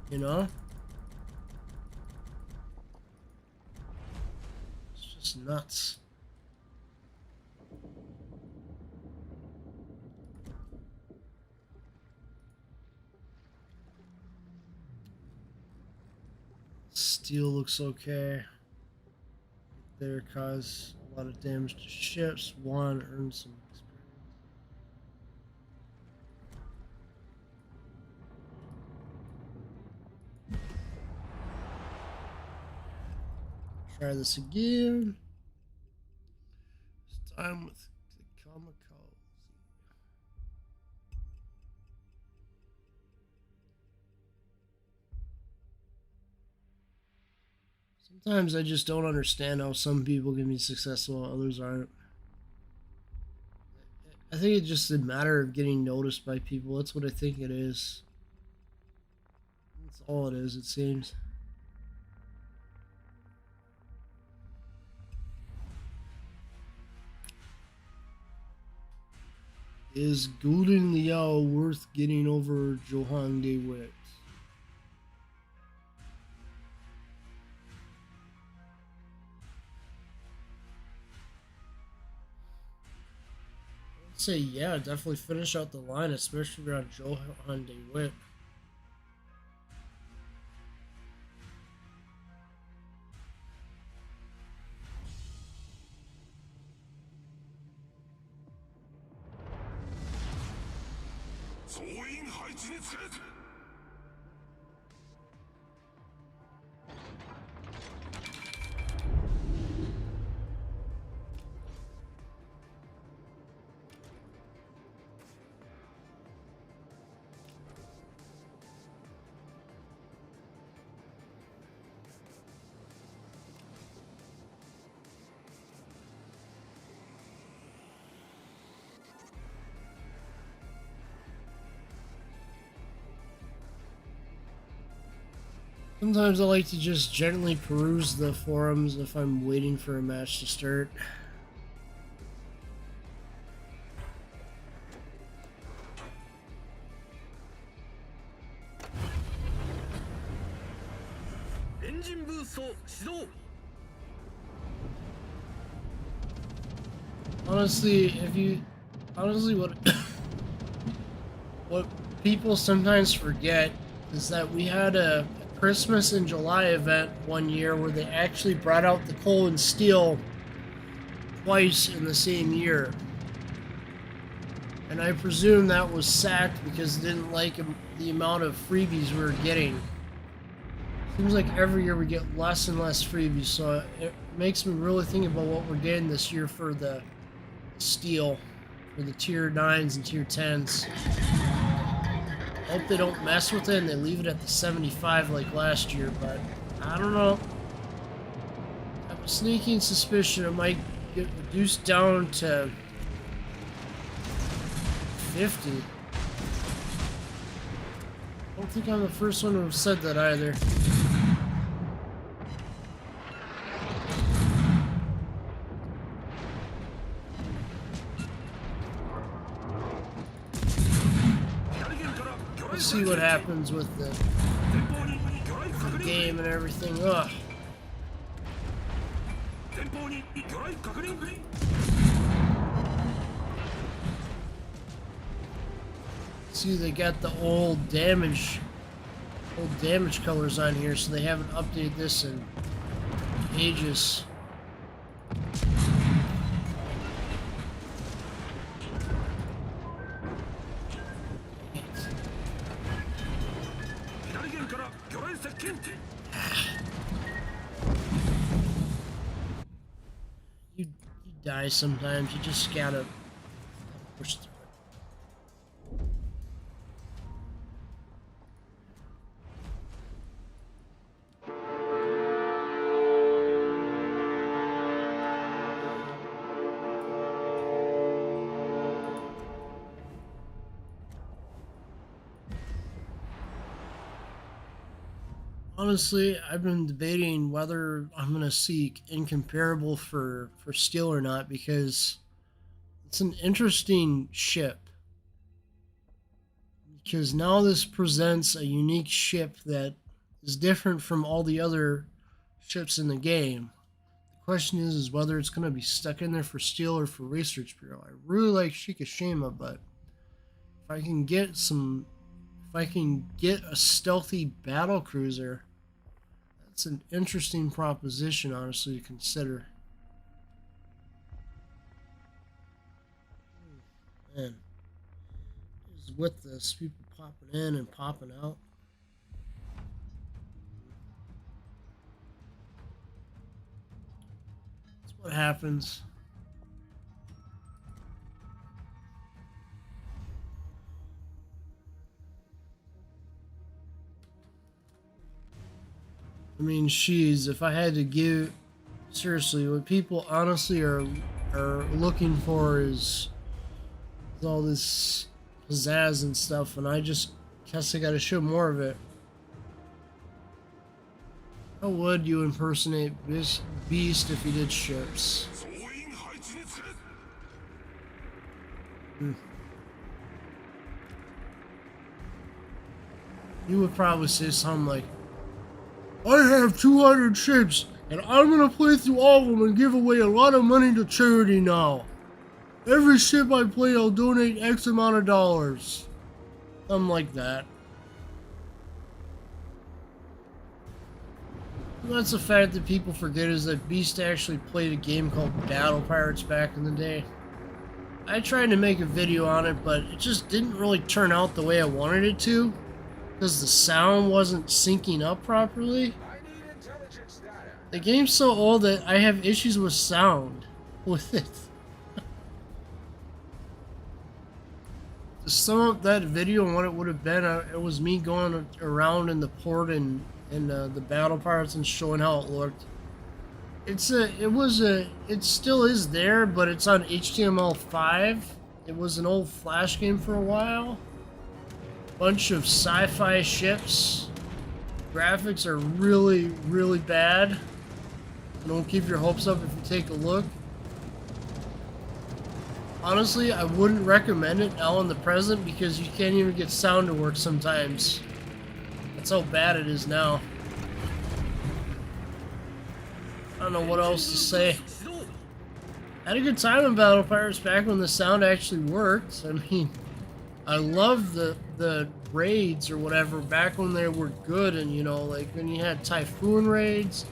You know? It's just nuts. Steel looks okay. There cause a lot of damage to ships. One, earn some experience. Try this again. This time with the kamikaze. Sometimes I just don't understand how some people can be successful and others aren't. I think it's just a matter of getting noticed by people. That's what I think it is. That's all it is, it seems. Is Gulden Liao worth getting over Johan De Witt? say, yeah, definitely finish out the line, especially around Johan de Witt. Sometimes I like to just gently peruse the forums if I'm waiting for a match to start. Honestly, what people sometimes forget is that we had a Christmas in July event one year where they actually brought out the coal and steel twice in the same year. And I presume that was sacked because they didn't like the amount of freebies we were getting. Seems like every year we get less and less freebies, so it makes me really think about what we're getting this year for the steel, for the tier 9s and tier 10s. Hope they don't mess with it and they leave it at the 75 like last year, but I don't know. I have a sneaking suspicion it might get reduced down to 50. I don't think I'm the first one to have said that either. See what happens with the game and everything. Ugh. See, they got the old damage colors on here, so they haven't updated this in ages. You die sometimes. You just gotta push through it. Honestly, I've been debating whether I'm going to seek incomparable for steel or not, because it's an interesting ship. Because now this presents a unique ship that is different from all the other ships in the game. The question is whether it's going to be stuck in there for steel or for Research Bureau. I really like Shikishima, but if I can get a stealthy battle cruiser, it's an interesting proposition, honestly, to consider. Man, is with this, people popping in and popping out. That's what happens. I mean, if I had to give, seriously, what people honestly are looking for is all this pizzazz and stuff, and I just guess I gotta show more of it. How would you impersonate this Beast if he did ships? You would probably say something like, I have 200 ships, and I'm gonna play through all of them and give away a lot of money to charity now. every ship I play, I'll donate X amount of dollars. Something like that. And that's a fact that people forget, is that Beast actually played a game called Battle Pirates back in the day. I tried to make a video on it, but it just didn't really turn out the way I wanted it to, because the sound wasn't syncing up properly. The game's so old that I have issues with sound with it. To sum up that video and what it would have been, it was me going around in the port and the battle parts and showing how it looked. It still is there, but it's on HTML5. It was an old Flash game for a while. Bunch of sci-fi ships. Graphics are really, really bad. Don't keep your hopes up if you take a look. Honestly, I wouldn't recommend it now in the present, because you can't even get sound to work sometimes. That's how bad it is now. I don't know what else to say. I had a good time in Battle Pirates back when the sound actually worked. I mean, I love the raids or whatever back when they were good, and you know, like when you had Typhoon raids,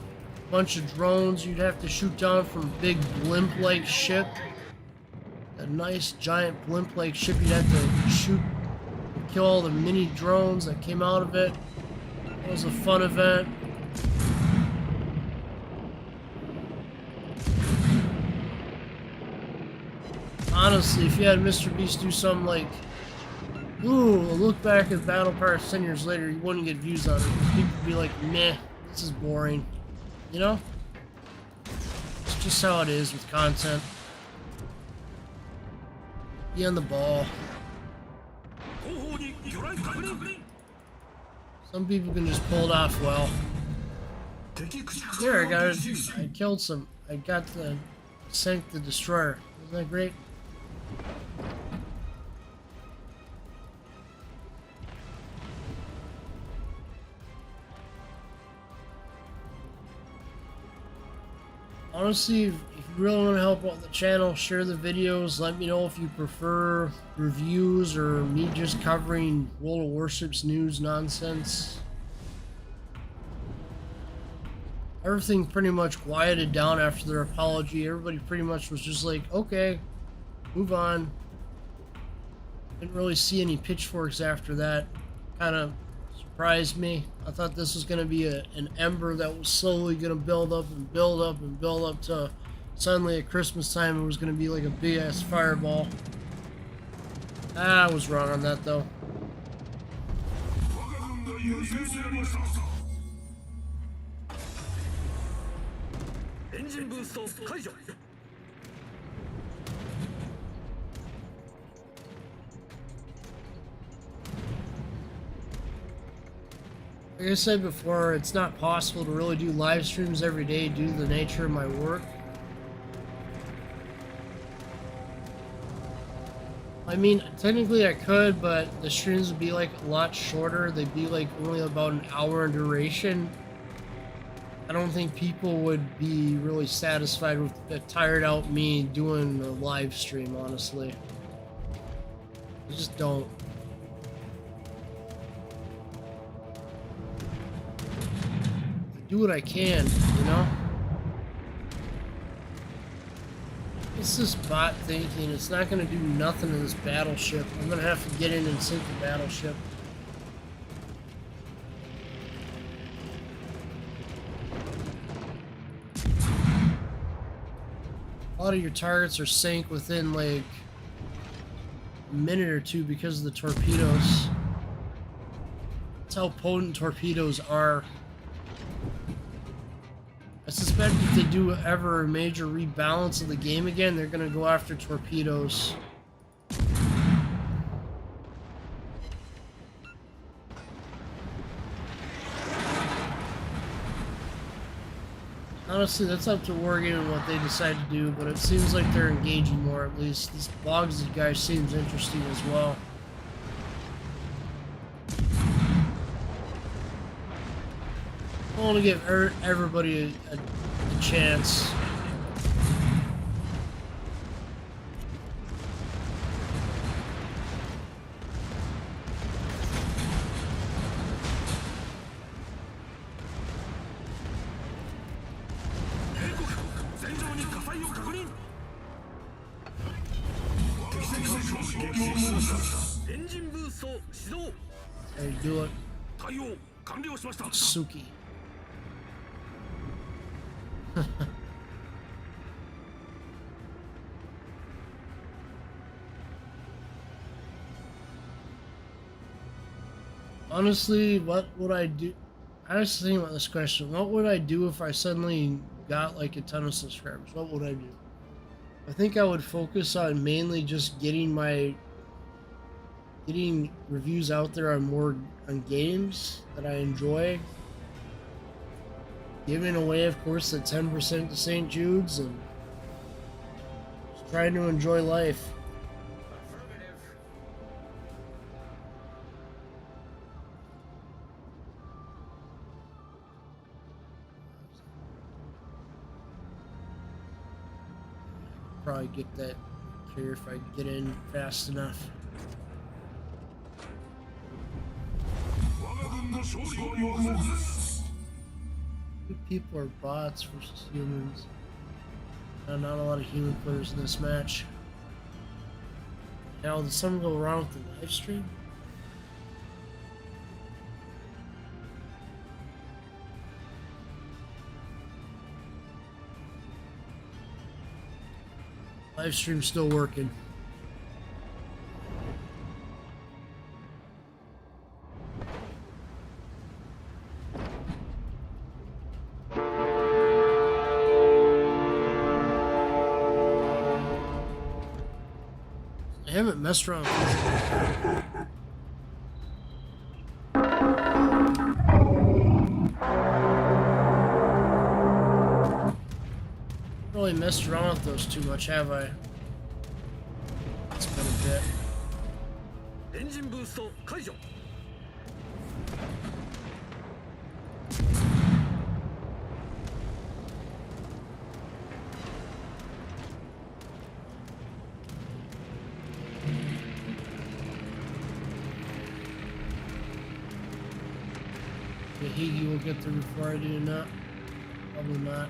bunch of drones you'd have to shoot down from a big blimp-like ship. A nice giant blimp-like ship you'd have to shoot and kill all the mini drones that came out of it. It was a fun event. Honestly, if you had Mr. Beast do something like, ooh, a look back at Battle Pirates 10 years later, you wouldn't get views on it. People would be like, meh, this is boring. You know? It's just how it is with content. Be on the ball. Some people can just pull it off well. There, I killed some. I got the sank the destroyer. Isn't that great? Honestly, if you really want to help out the channel, share the videos. Let me know if you prefer reviews or me just covering World of Warships news nonsense. Everything pretty much quieted down after their apology. Everybody pretty much was just like, okay, move on. Didn't really see any pitchforks after that. Kind of surprised me. I thought this was going to be an ember that was slowly going to build up and build up and build up to suddenly at Christmas time it was going to be like a big ass fireball. I was wrong on that though. Engine boost解除. Like I said before, it's not possible to really do live streams every day due to the nature of my work. I mean, technically I could, but the streams would be like a lot shorter. They'd be like only about an hour in duration. I don't think people would be really satisfied with a tired out me doing a live stream, honestly. I just don't. I do what I can, you know? It's this bot thinking it's not going to do nothing to this battleship. I'm going to have to get in and sink the battleship. A lot of your targets are sank within like a minute or two because of the torpedoes. That's how potent torpedoes are. I suspect if they do ever a major rebalance of the game again, they're going to go after torpedoes. Honestly, that's up to wargaming and what they decide to do, but it seems like they're engaging more at least. This Boggs guy seems interesting as well. I want to give everybody a chance. How you do it, 対応完了しました。 Suki? Honestly, what would I do? I was thinking about this question. What would I do if I suddenly got like a ton of subscribers? What would I do? I think I would focus on mainly just getting reviews out there on games that I enjoy. Giving away, of course, the 10% to St. Jude's and just trying to enjoy life. Probably get that here if I get in fast enough. 我が軍の勝利を予想です。 People are bots versus humans. Not a lot of human players in this match. Now, did something go wrong with the live stream? Live stream's still working. I haven't messed around with really messed around with those too much, have I? It's been a bit. エンジンブースト解除。 Higi will get there before I do not. Probably not.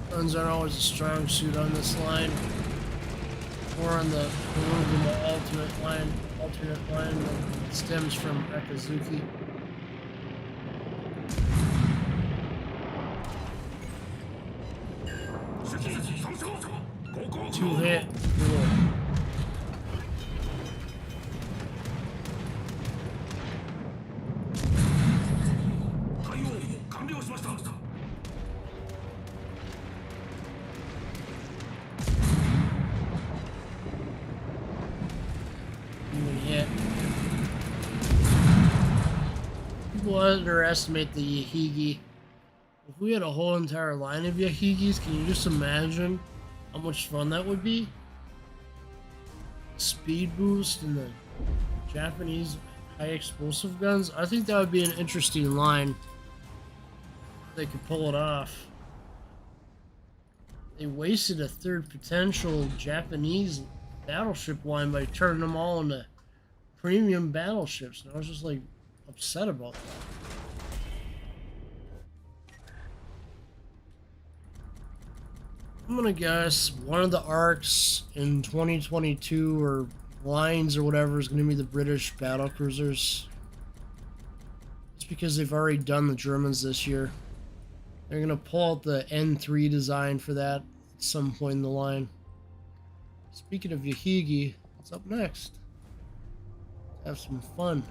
Guns aren't always a strong suit on this line. More on the alternate line that stems from Akazuki. Two hit. Cool. People underestimate the Yahigi. If we had a whole entire line of Yahigis, can you just imagine how much fun that would be? Speed boost and the Japanese high explosive guns. I think that would be an interesting line. They could pull it off. They wasted a third potential Japanese battleship line by turning them all into premium battleships, and I was just like upset about that. I'm gonna guess one of the arcs in 2022 or lines or whatever is gonna be the British battle cruisers. It's because they've already done the Germans this year. They're gonna pull out the N3 design for that at some point in the line. Speaking of Yahigi, what's up next? Have some fun.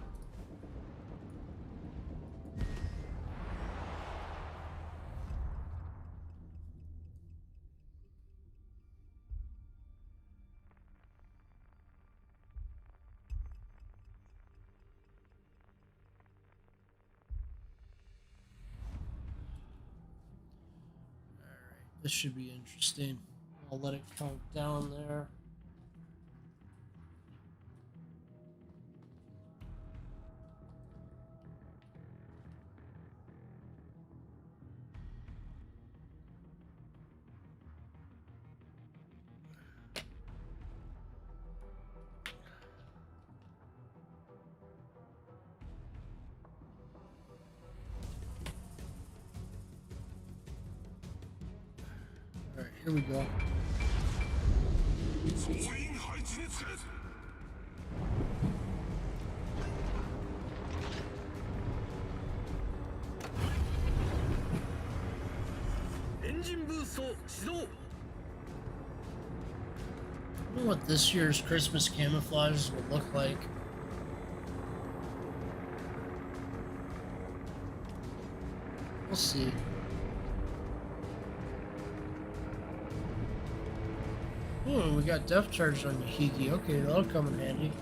This should be interesting. I'll let it count down there. here we go. 総員配置につけ。エンジンブースト始動。 I don't know what this year's Christmas camouflages will look like. We'll see. Oh, we got depth charge on Yahigi. Okay, that'll come in handy.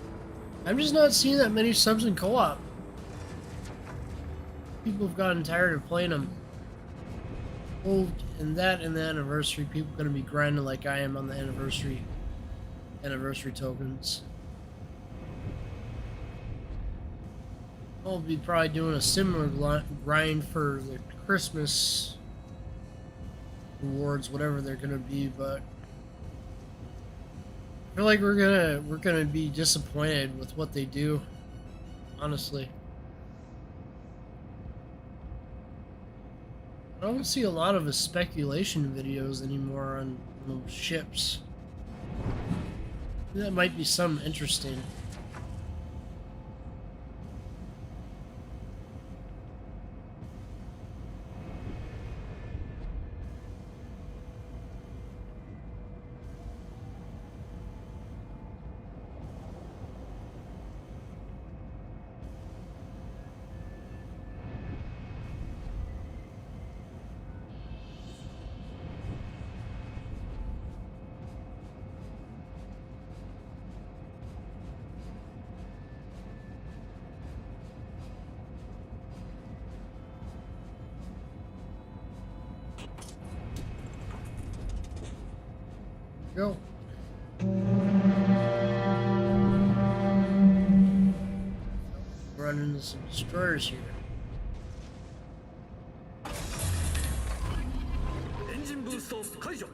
I'm just not seeing that many subs in co-op. People have gotten tired of playing them. Oh, and the anniversary, people are going to be grinding like I am on the anniversary tokens. I'll be probably doing a similar grind for the Christmas rewards, whatever they're gonna be, but I feel like we're gonna be disappointed with what they do, honestly. I don't see a lot of the speculation videos anymore on those ships. That might be something interesting. Go. Run into some destroyers here. Engine boost解除.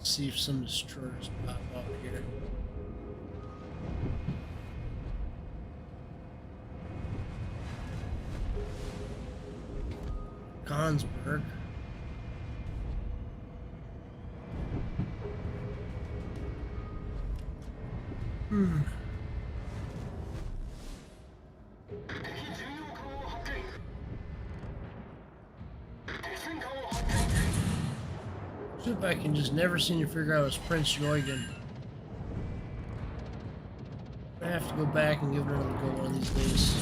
See if some destroyers pop up here. Consberg. Ship I can just never seem to figure out is Prince Eugen. I have to go back and give it another go one of these days.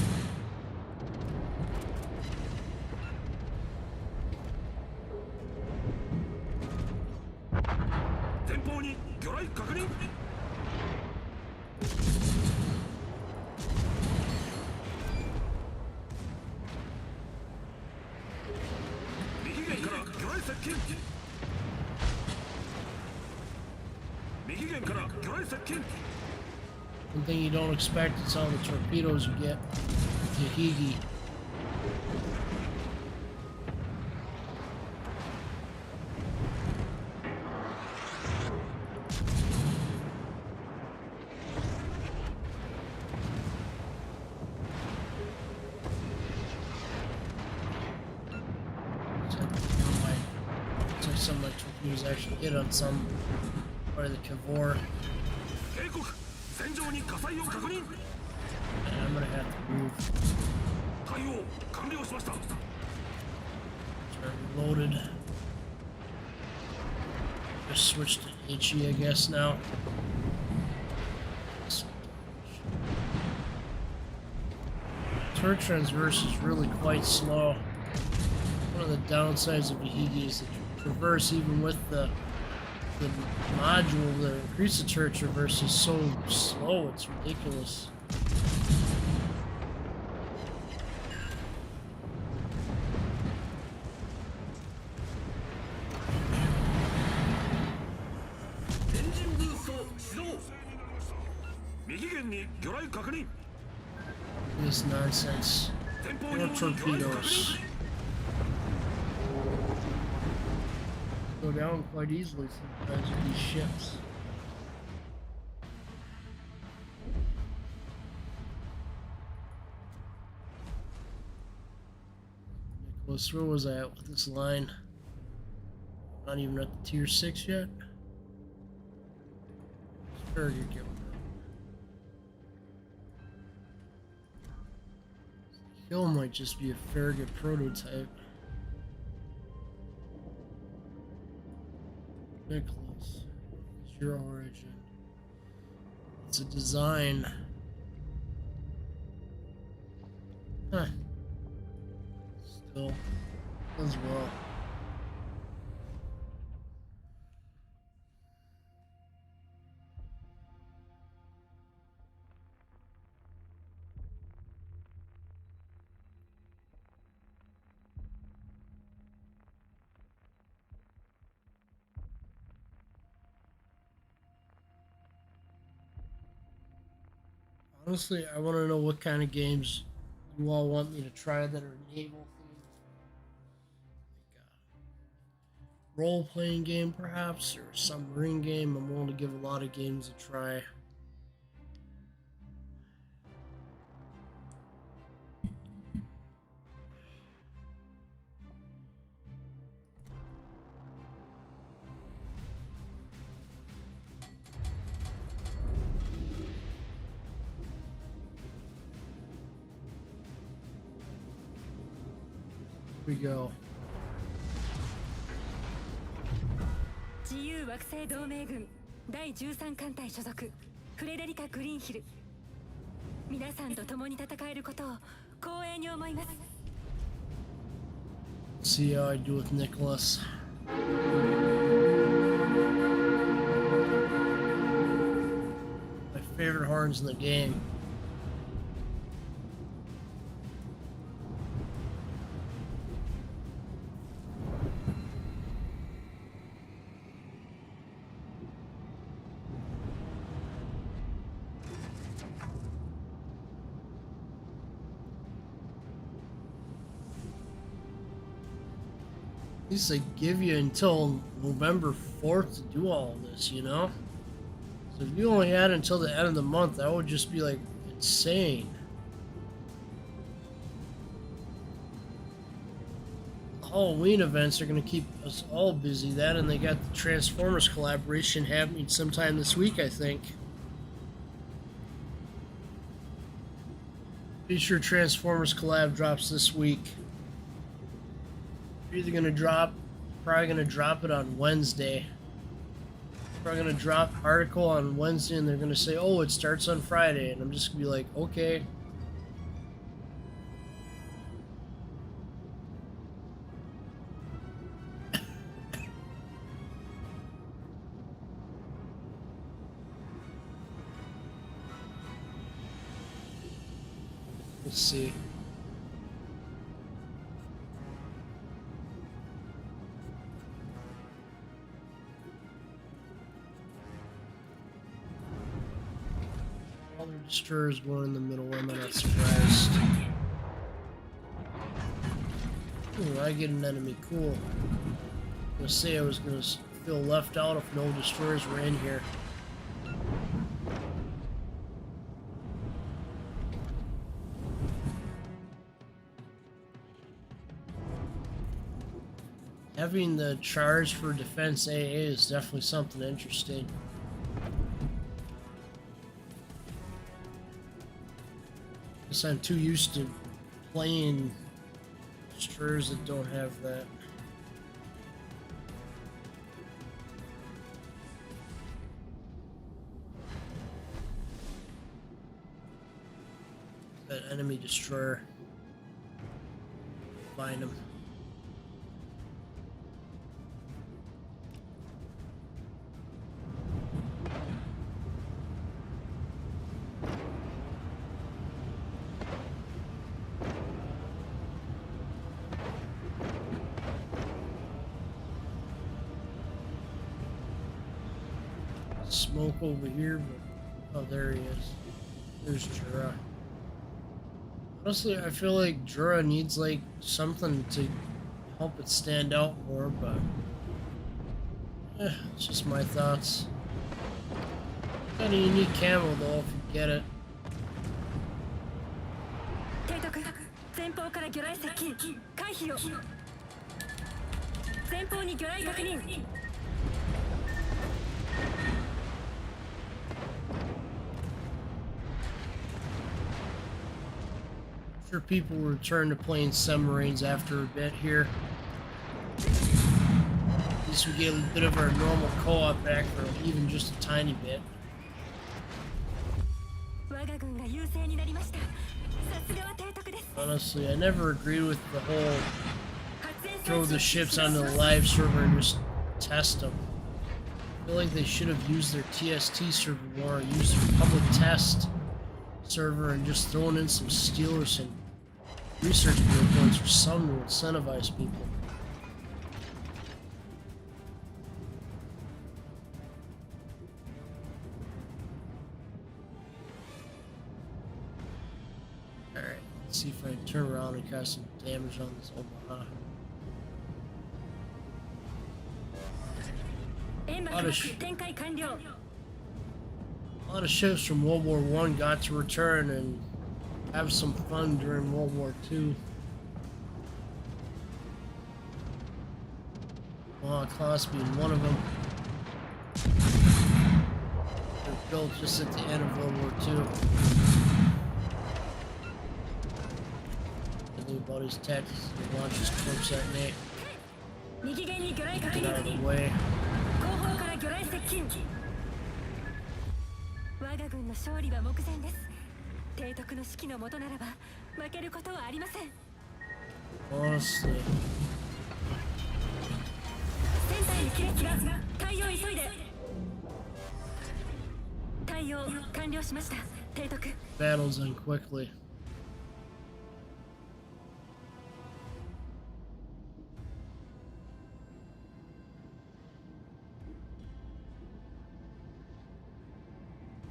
One thing you don't expect is all the torpedoes you get with Yahigi. Some of my torpedoes actually hit on some part of the Cavor. And I'm gonna have to move. Start reloaded. Just switch to HE, I guess, now. Turret transverse is really quite slow. One of the downsides of Yahigi is that you traverse even with the module that increases the turret traverse is so slow, it's ridiculous. This nonsense. More torpedoes. Go down quite easily sometimes with these ships. Nicholas, where was I at with this line? Not even at the tier 6 yet. Farragut Guild. Hill might just be a Farragut prototype. Nicholas, it's your origin. It's a design. Huh. Still as well. Honestly, I want to know what kind of games you all want me to try that are naval themed. Like a role-playing game, perhaps, or a submarine game. I'm willing to give a lot of games a try. We go. 自由惑星同盟軍第13艦隊所属フレデリカ・グリーンヒル皆さんと共に戦えることを光栄に思います See how I do with Nicholas. My favorite horns in the game. At least they give you until November 4th to do all of this, you know? So if you only had until the end of the month, that would just be like insane. Halloween events are going to keep us all busy. That and they got the Transformers collaboration happening sometime this week, I think. Pretty sure Transformers collab drops this week. They're either gonna probably gonna drop it on Wednesday. Probably gonna drop article on Wednesday, and they're gonna say, "Oh, it starts on Friday," and I'm just gonna be like, "Okay." Let's see. All their destroyers going in the middle. I'm not surprised. Ooh, I get an enemy. Cool. I was gonna say I was gonna feel left out if no destroyers were in here. Having the charge for defense AA is definitely something interesting. Guess I'm too used to playing destroyers that don't have that. That enemy destroyer. Find him. Smoke over here, but oh, there he is. There's Jura. Honestly, I feel like Jura needs like something to help it stand out more, but it's just my thoughts. Got a unique camo though, if you get it. 提督前方から魚雷接近回避を前方に魚雷確認。 Sure, people will return to playing submarines after a bit here. At least we get a bit of our normal co-op back for even just a tiny bit. 我が軍が優勢になりました。さすがは提督です。 Honestly, I never agreed with the whole 発煙 throw 装 the 置 ships onto the live server and just test them. I feel like they should have used their TST server more, or used their public test server and just thrown in some steel or some research bureau points or something to incentivize people. Alright, let's see if I can turn around and cause some damage on this Omaha. 煙幕ロック展開完了。 A lot of ships from World War I got to return and have some fun during World War II. Class being one of them. They were built just at the end of World War II. I think about his tactics to launch his Corsair Vengeance. 右舷に魚雷確 Get out of 認。 the way. 後方から魚雷接近。我が軍の勝利は目前です。提督の指揮のもとならば負けることはありません。 Honestly. 船体に亀裂が。対応急いで。対応完了しました。提督。 Battles end quickly.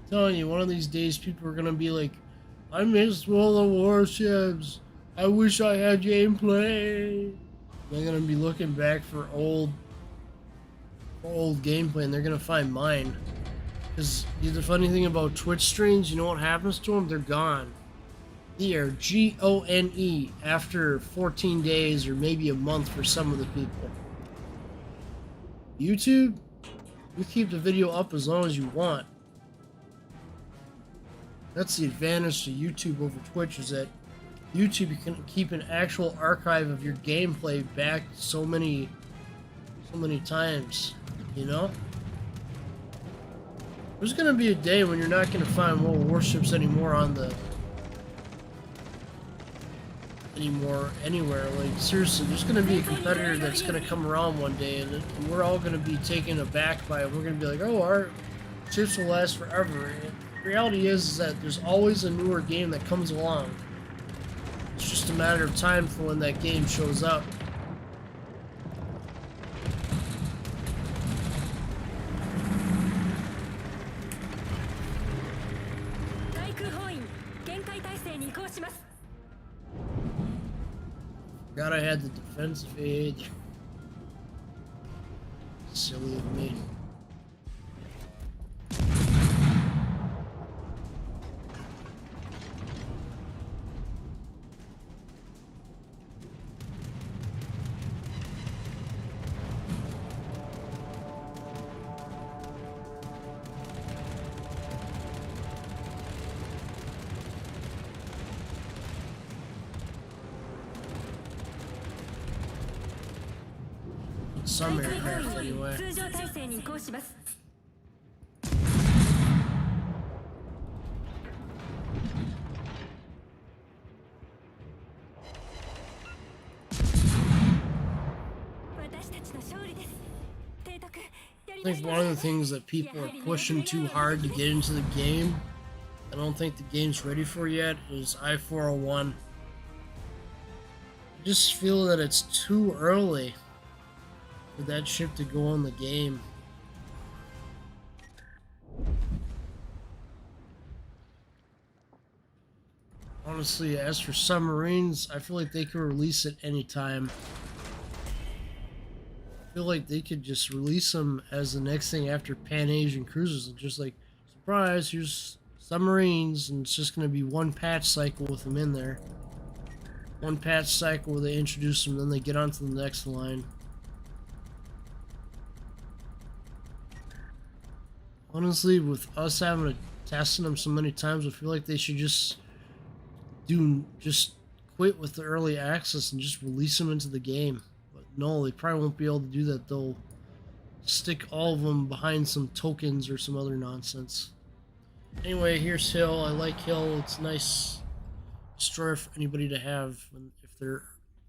Telling you, one of these days people are gonna be like, I missed all the warships. I wish I had gameplay. They're gonna be looking back for old gameplay, and they're gonna find mine. Because the funny thing about Twitch streams, you know what happens to them? They're gone. They are gone after 14 days or maybe a month for some of the people. YouTube, you keep the video up as long as you want. That's the advantage to YouTube over Twitch, is that YouTube, you can keep an actual archive of your gameplay back so many times, you know? There's gonna be a day when you're not gonna find more warships anymore anywhere. Like, seriously, there's gonna be a competitor that's gonna come around one day, and we're all gonna be taken aback by it. We're gonna be like, oh, our ships will last forever. And the reality is that there's always a newer game that comes along. It's just a matter of time for when that game shows up. God, I had the defensive aid. Silly of me. Some aircraft anyway. 通常態勢に移行します。 I think one of the things that people are pushing too hard to get into the game, I don't think the game's ready for yet, is I-401. I just feel that it's too early for that ship to go in the game. Honestly, as for submarines, I feel like they could release it anytime. I feel like they could just release them as the next thing after Pan-Asian cruisers, and just like, surprise, here's submarines, and it's just going to be one patch cycle with them in there. One patch cycle where they introduce them, then they get onto the next line. Honestly, with us having to test them so many times, I feel like they should just quit with the early access and just release them into the game. But no, they probably won't be able to do that. They'll stick all of them behind some tokens or some other nonsense. Anyway, here's Hill. I like Hill. It's a nice destroyer for anybody to have if they're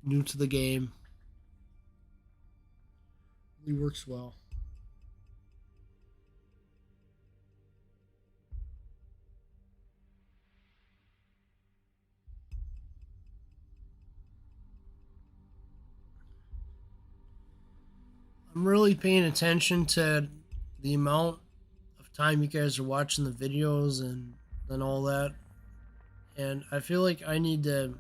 new to the game. Really works well. I'm really paying attention to the amount of time you guys are watching the videos and all that. And I feel like I need to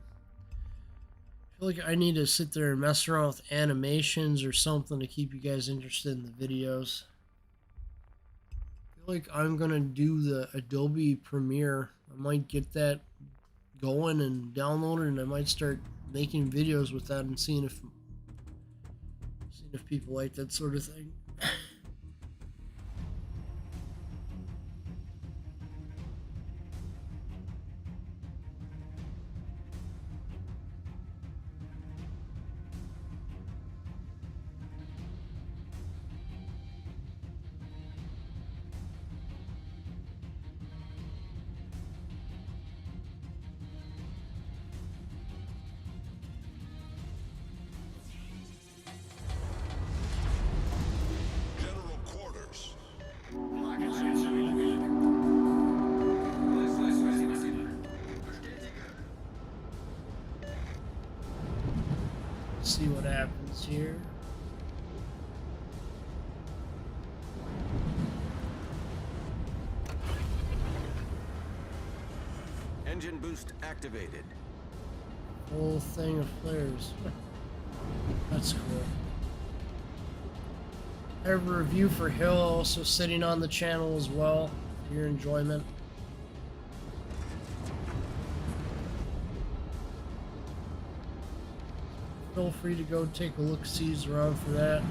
sit there and mess around with animations or something to keep you guys interested in the videos. I feel like I'm gonna do the Adobe Premiere. I might get that going and download it, and I might start making videos with that and seeing if people like that sort of thing. General quarters. See what happens here. Engine boost activated. Whole thing of flares. That's cool. I have a review for Hill also sitting on the channel as well for your enjoyment. Feel free to go take a look-sees around for that.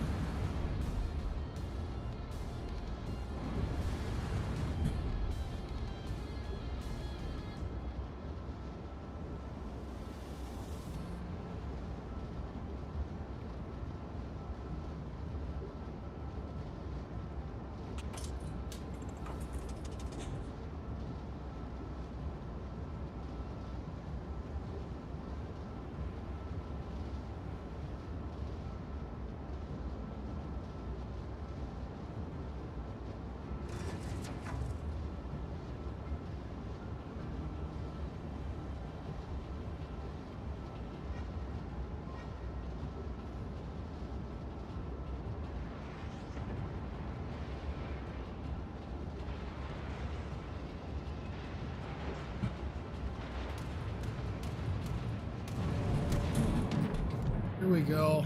Here we go.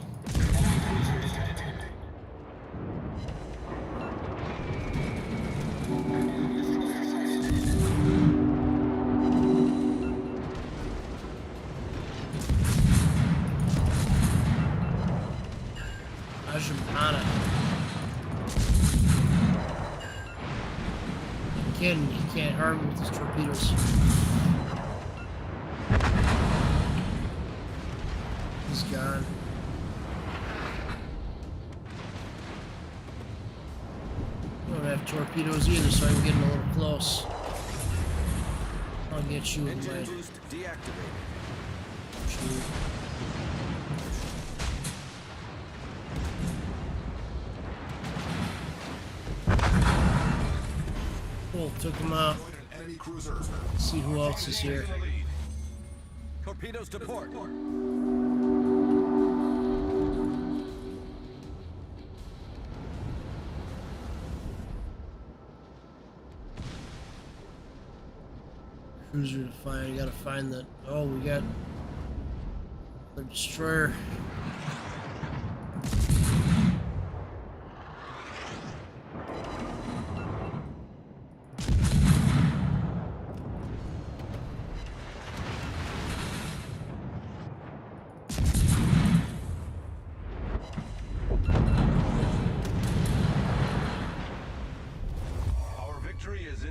Ajumana. Kidding, he can't harm him with his torpedoes. He's gone. I don't have torpedoes either, so I'm getting a little close. I'll get you in Engine my boost deactivated. shoot. Cool, took him out. Join an enemy cruiser. Let's see who else is here. Torpedoes to port. Cruiser to find. You gotta find that. Oh, we got the destroyer.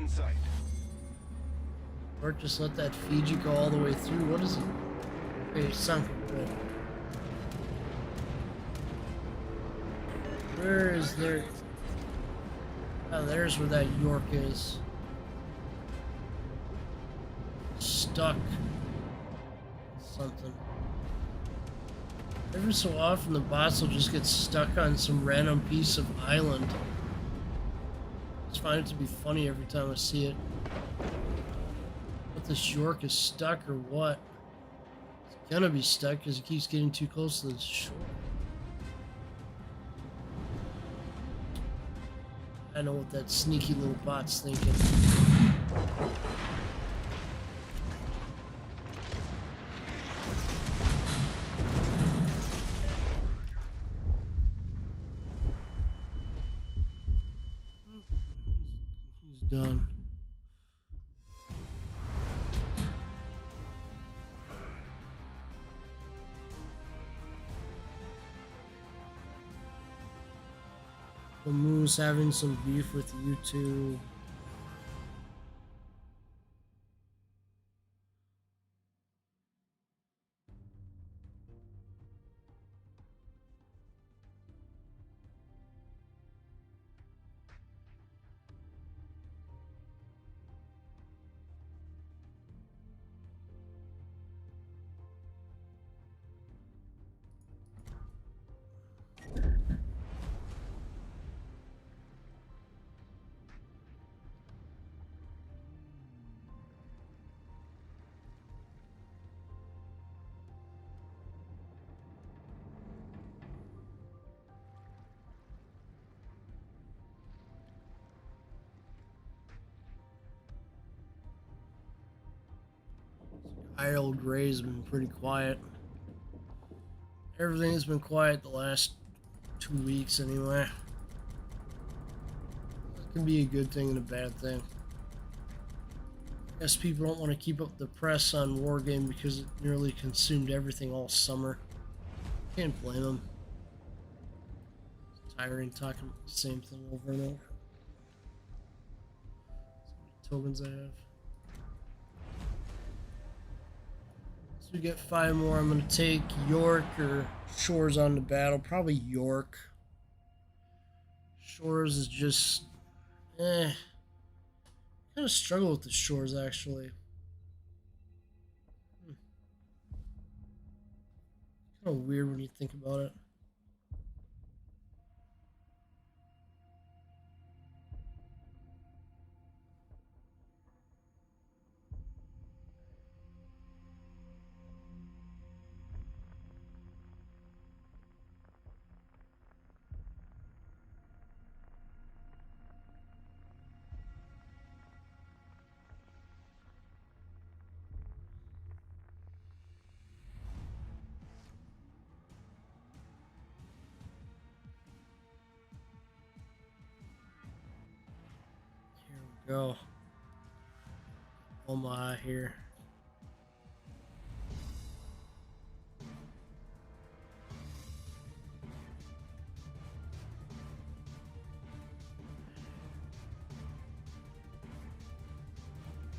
in sight. Or just let that Fiji go all the way through. What is it? Okay, it sunk. Good. Where is there? Oh, there's where that York is. Stuck. Something. Every so often the bots will just get stuck on some random piece of island. I just find it to be funny every time I see it. But this York is stuck or what? It's gonna be stuck because he keeps getting too close to the shore. I know what that sneaky little bot's thinking. He's done. The Moon's having some beef with YouTube. Isle Gray's been pretty quiet. Everything has been quiet the last 2 weeks anyway. That can be a good thing and a bad thing. I guess people don't want to keep up the press on Wargame because it nearly consumed everything all summer. Can't blame them. It's tiring talking about the same thing over and over. So many tokens I have. We get 5 more. I'm going to take York or Shores on the battle. Probably York. Shores is just... kind of struggle with the Shores, actually. Kind of weird when you think about it. Go. Omaha here.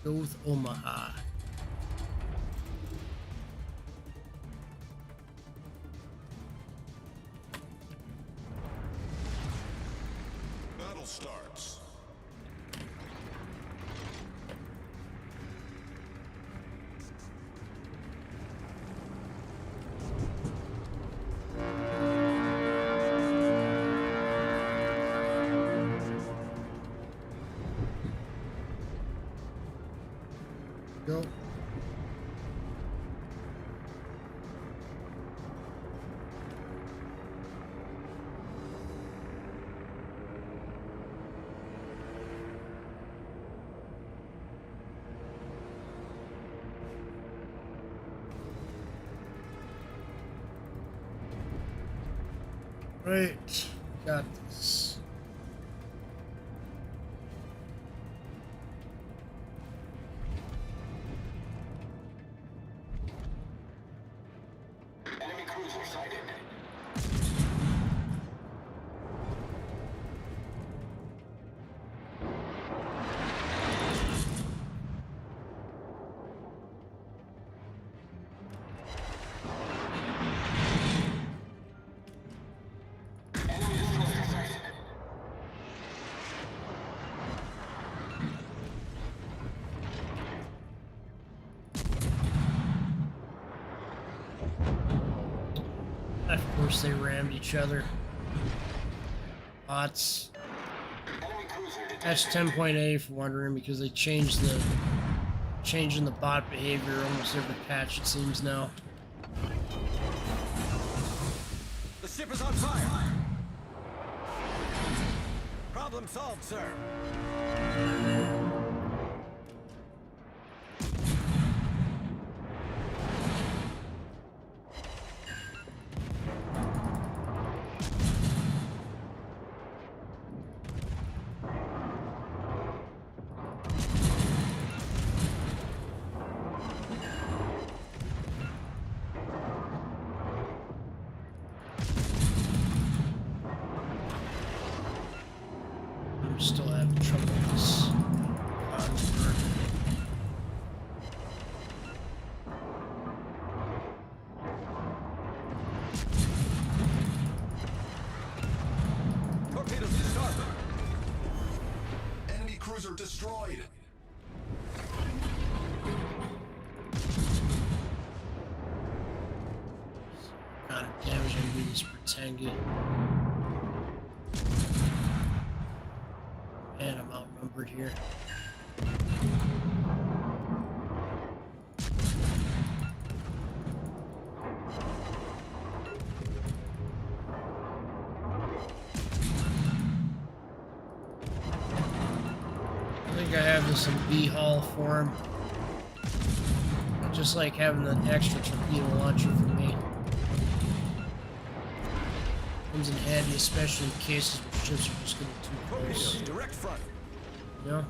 Go with Omaha. Battle starts. Go. Right, got this. Enemy cruiser sighted. course, they rammed each other. Bots. That's 10.8 if you're wondering, because they changing the bot behavior almost every patch, it seems now. The ship is on fire. Problem solved, sir. I'm still having trouble with this. Torpedoes to starboard. Enemy cruiser destroyed. Kind of damage I'm doing this Britannia. Man, I'm outnumbered here. I think I have this in B-Hull form. Just like having an extra torpedo launcher for me. Comes in handy, especially in cases where ships are just getting too Torpedoes, close. direct front. You know?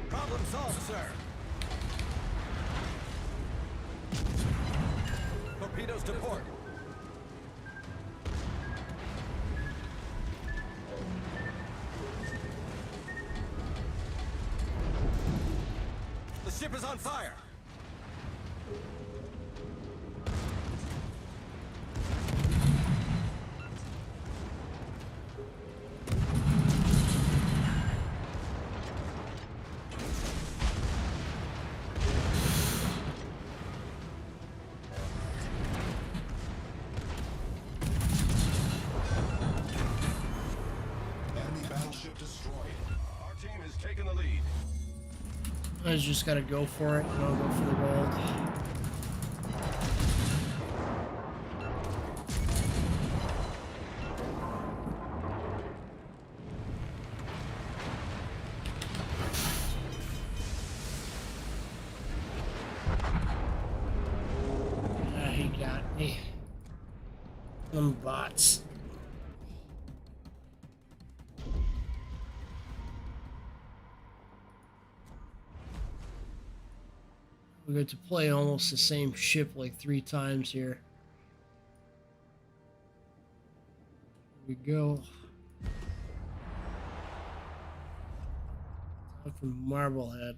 Problem solved, sir. Torpedoes to port. The ship is on fire. Enemy battleship destroyed. Our team is taking the lead. I just gotta go for it, and I'll go for the gold. Ah, he got me. Them bots. We get to play almost the same ship like 3 times here. Here we go. Time for Marblehead.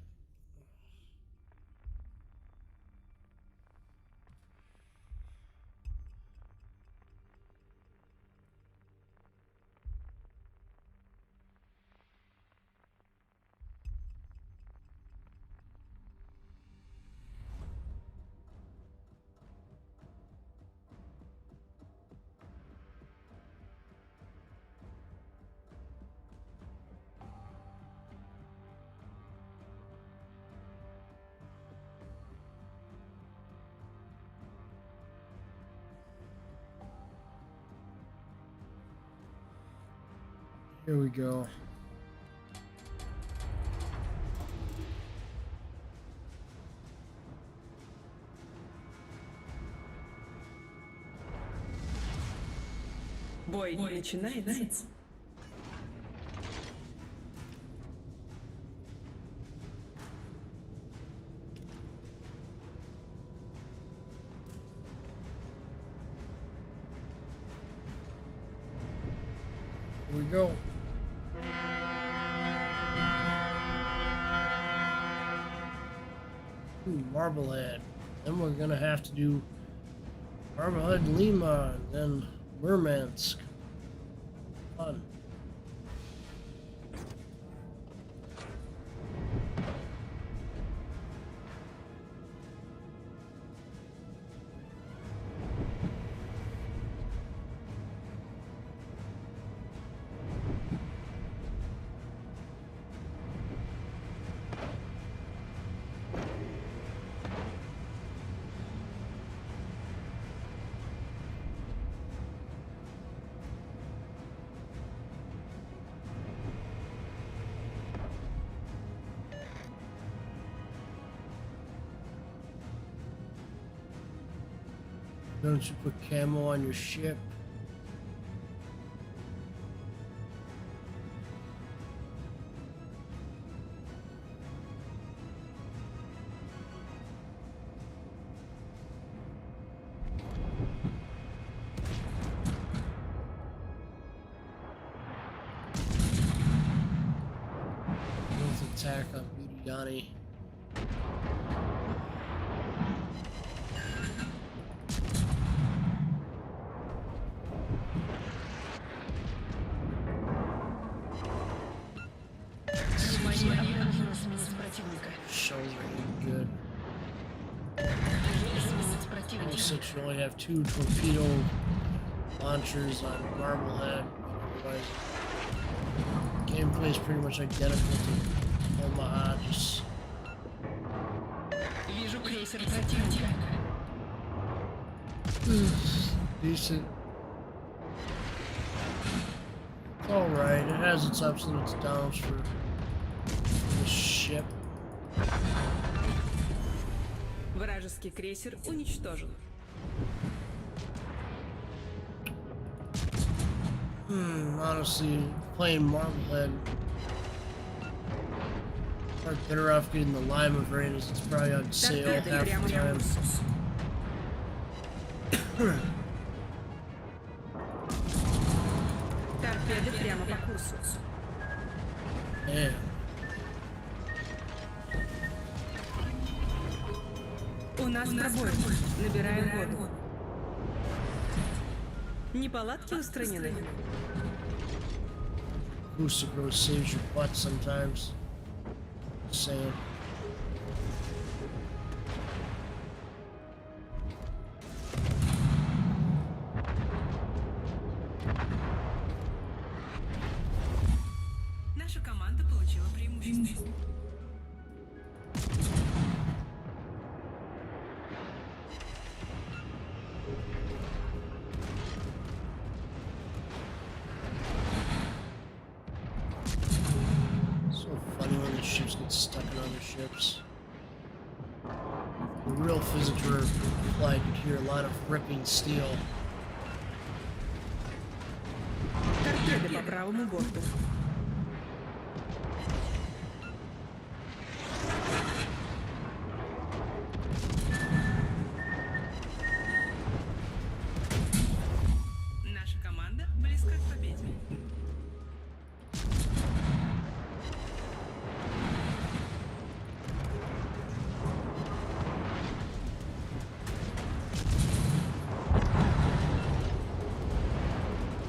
Here we go. Бой начинается. Here we go. Ooh, Marblehead. Then we're gonna have to do Marblehead, Lima, and then Murmansk. Fun. Don't you put camo on your ship? Let's attack on Budiani. Shells are good. 06, you only have 2 torpedo launchers on Marblehead. Otherwise, gameplay is pretty much identical to Omaha, just Вижу крейсер противника. decent. It's alright, it has its ups and its downs for the ship. Вражеский крейсер уничтожен. Honestly, playing Marblehead, are better off getting the Lima variant as it's probably on sale Торпеды half прямо the на time. Урсус. Торпеды прямо по курсу. Man, У нас пробой. Набираем воду. Неполадки устранены. Booster Growth saves your butt sometimes. Just saying. Наша команда получила преимущество. So funny when the ships get stuck in other ships. The real physics were applied, you'd hear a lot of ripping steel. Торпеды по правому борту. Наша команда близка к победе.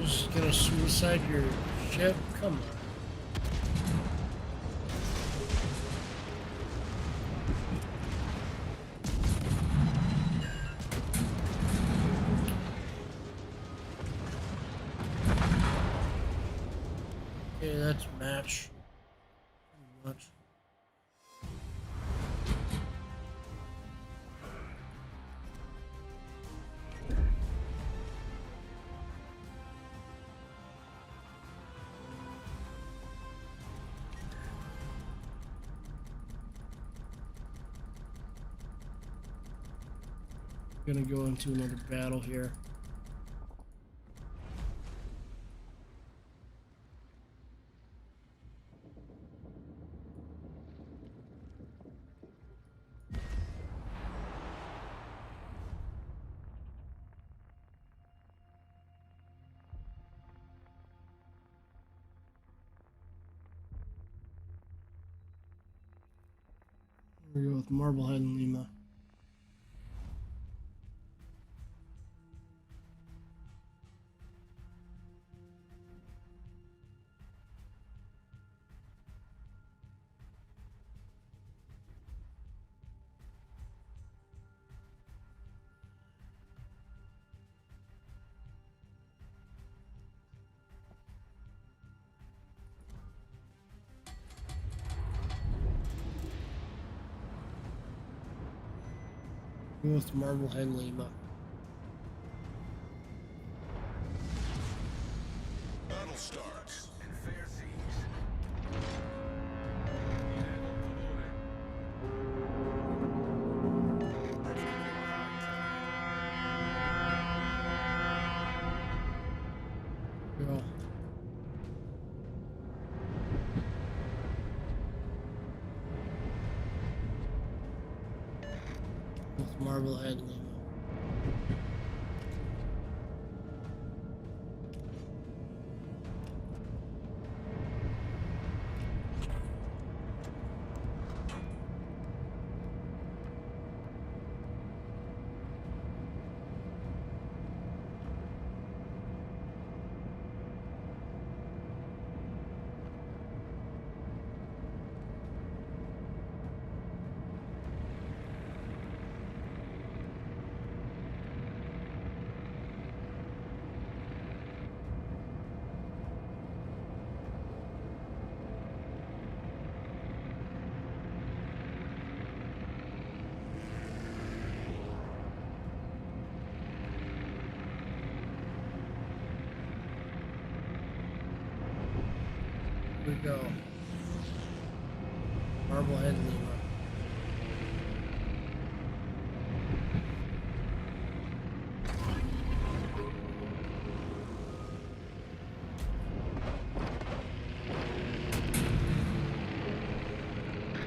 Just gonna suicide your ship? Come on. Okay, that's match. Pretty much. Gonna go into another battle here. We go with Marblehead and Lima. We go with Marblehead and Lima. Battle starts. And fair seas. Go. With Marblehead and Lima. We go. Marblehead and Lima.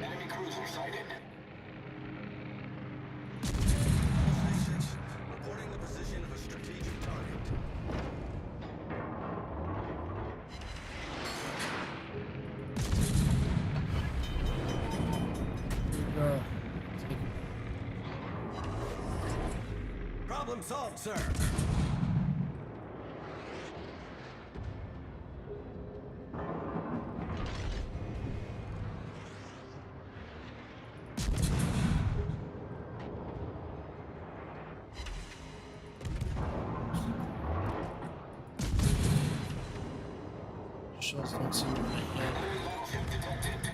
Enemy cruiser sighted. Reporting the position of a strategic target. We go. Problem solved, sir. Shells don't seem to make it. Battleship detected.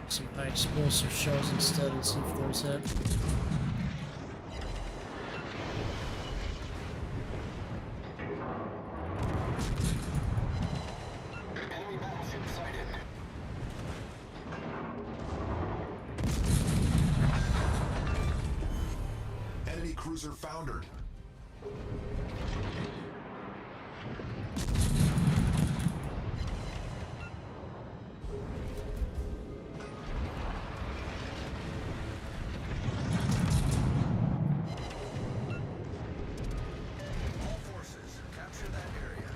Some high explosive shells instead and see if those hit. Enemy battleship sighted. Enemy cruiser foundered. All forces, capture that area.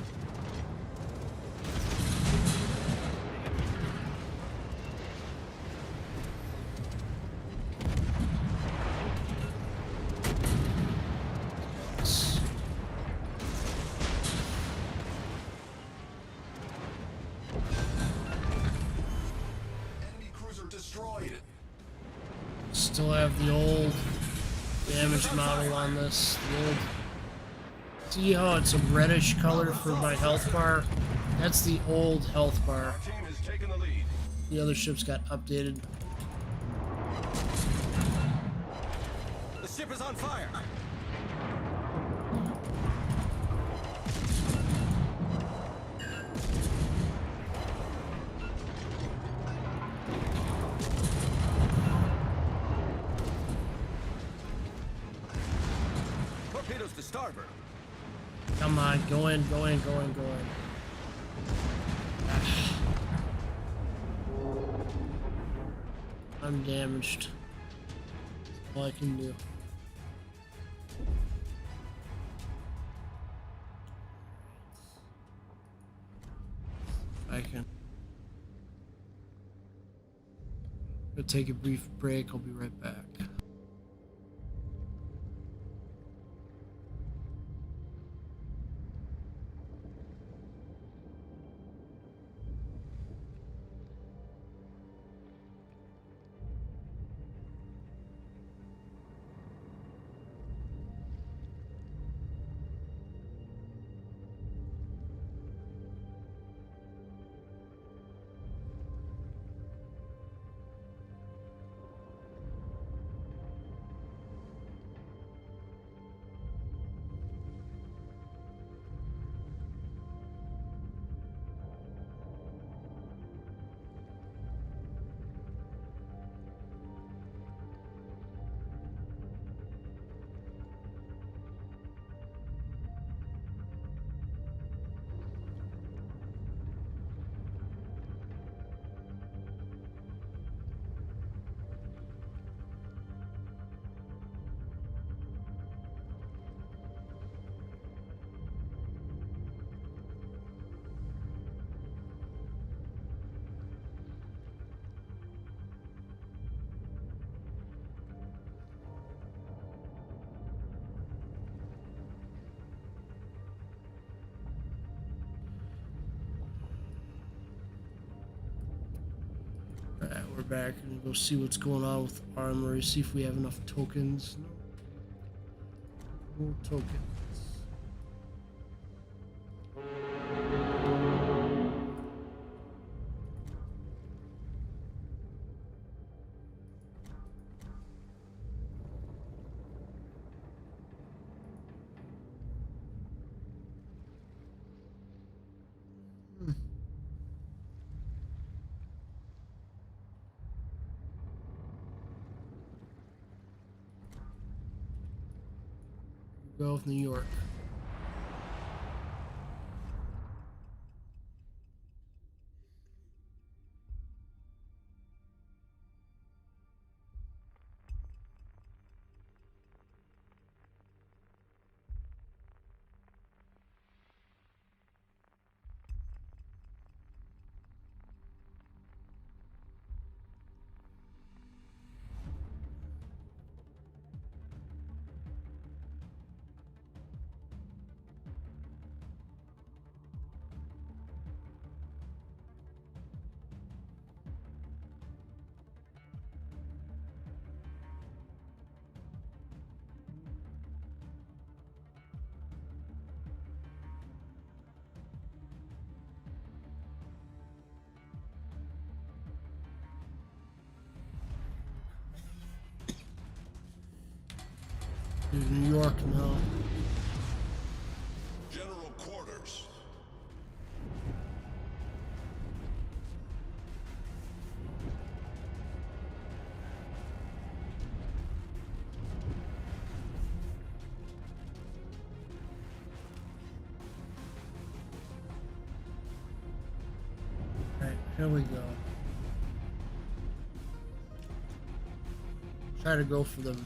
Enemy cruiser destroyed. Still have the old damage model on this. The old. See how it's a reddish color for my health bar? That's the old health bar. Our team has taken the lead. The other ships got updated. The ship is on fire. Torpedoes to starboard. Come on, go in, go in, go in, go in. I'm damaged. All I can do. take a brief break. I'll be right back. Alright, we're back and go see what's going on with armory, see if we have enough tokens. No tokens. Go with New York. New York now. General quarters. Alright, here we go. Try to go for the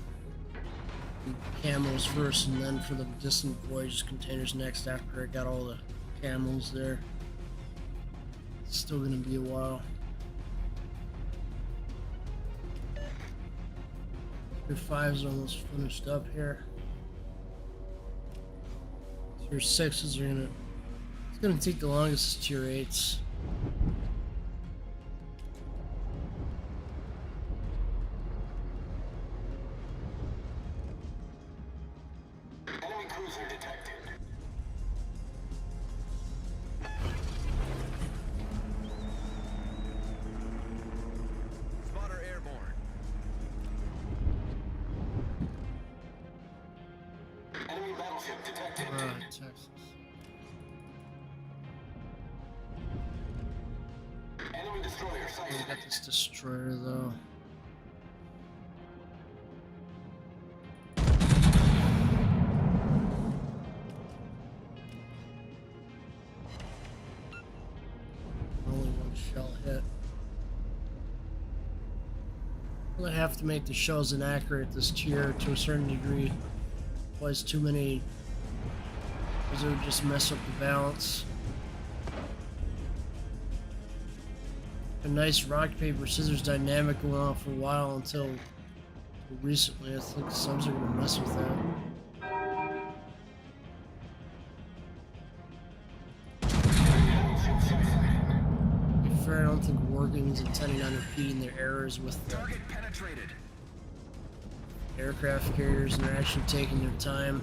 camos first and then for the distant voyage containers next after I got all the camos there. It's still gonna be a while. Tier 5's almost finished up here. Tier 6's are gonna, it's gonna take the longest is tier 8's. Enemy cruiser detected. Spotter airborne. Enemy battleship detected. Texas. Enemy destroyer I sighted. got this destroyer though. Only one shell hit. Really have to make the shells inaccurate this tier to a certain degree. Otherwise, too many, because it would just mess up the balance. A nice rock, paper, scissors dynamic going on for a while until recently. I think subs are going to mess with that. To be fair, I don't think wargaming is intending on repeating their errors with the Target penetrated. aircraft carriers, and they're actually taking their time.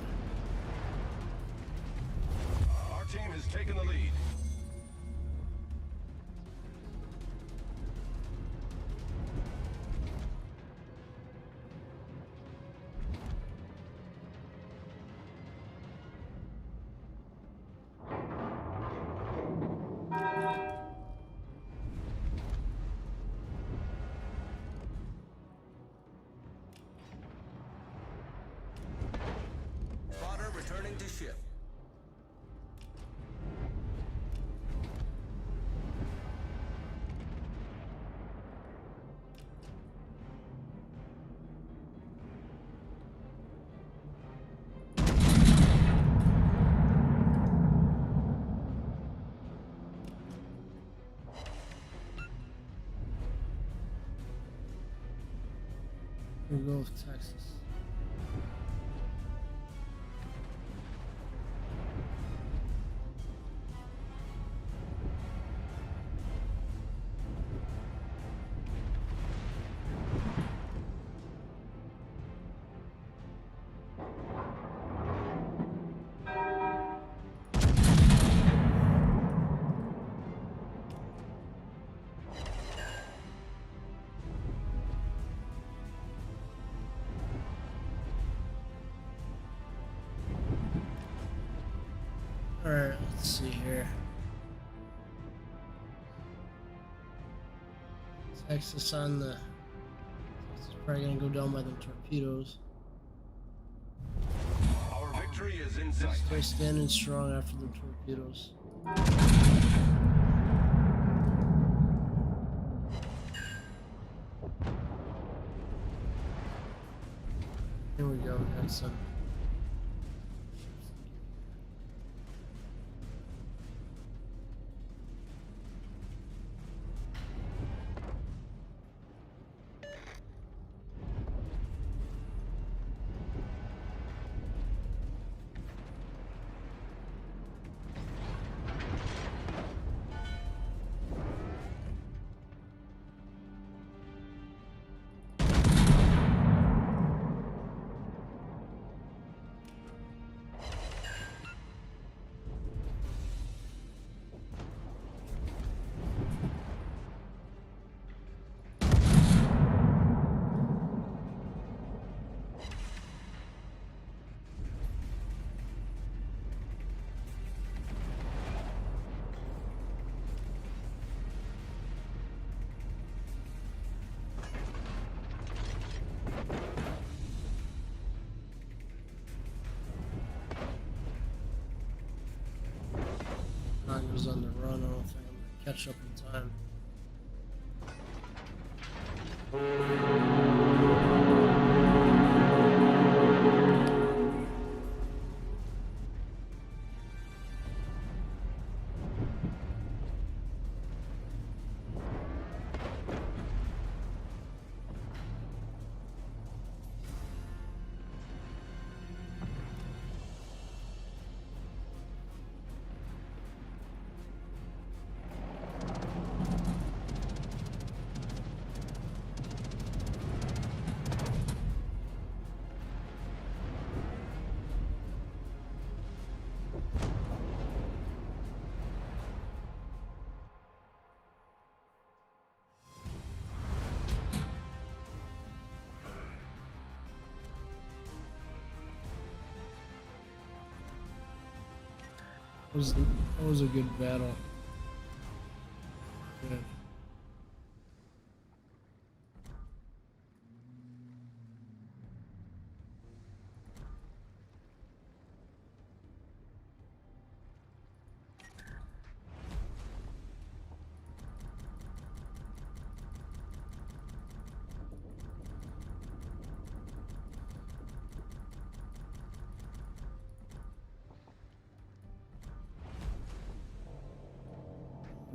Our team has taken the lead. Spotter returning to ship. We'll go with Texas. Alright, let's see here. Texas on the... Texas is probably gonna go down by them torpedoes. Our victory is in sight. Stay standing strong after the torpedoes. Here we go, we got some. Was on the run. I don't think I'm gonna catch up in time. That was a good battle. Good.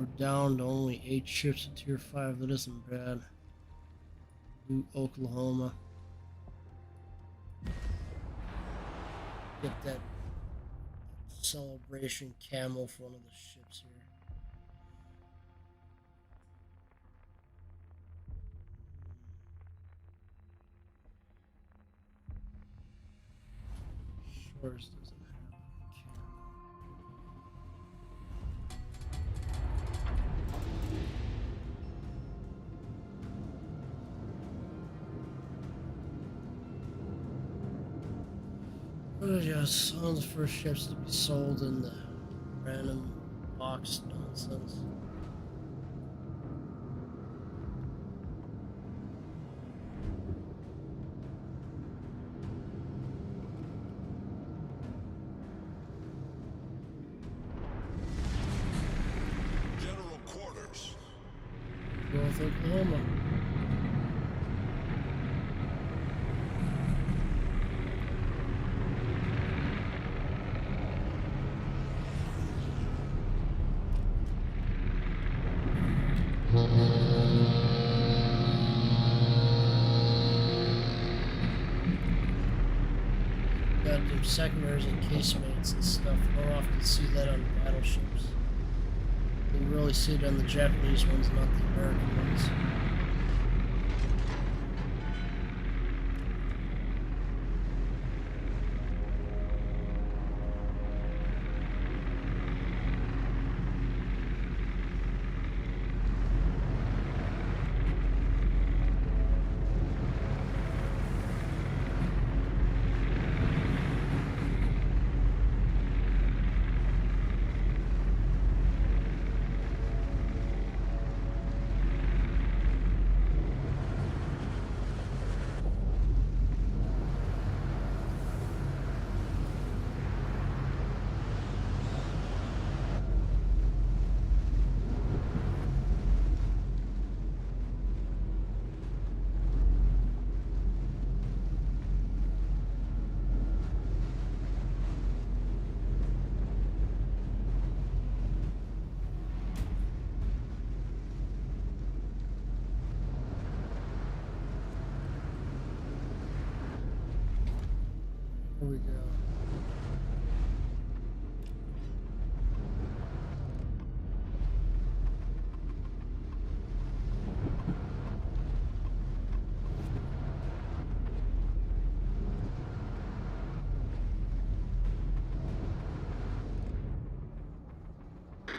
We're down to only 8 ships in tier 5. That isn't bad. New Oklahoma. Get that celebration camo for one of the ships here. Shores doesn't have camo. Yes, one of the first ships to be sold in the random box nonsense. General quarters. North Oklahoma. Got their secondaries and casemates and stuff. We don't often see that on battleships. You really see it on the Japanese ones, not the American ones. Here we go.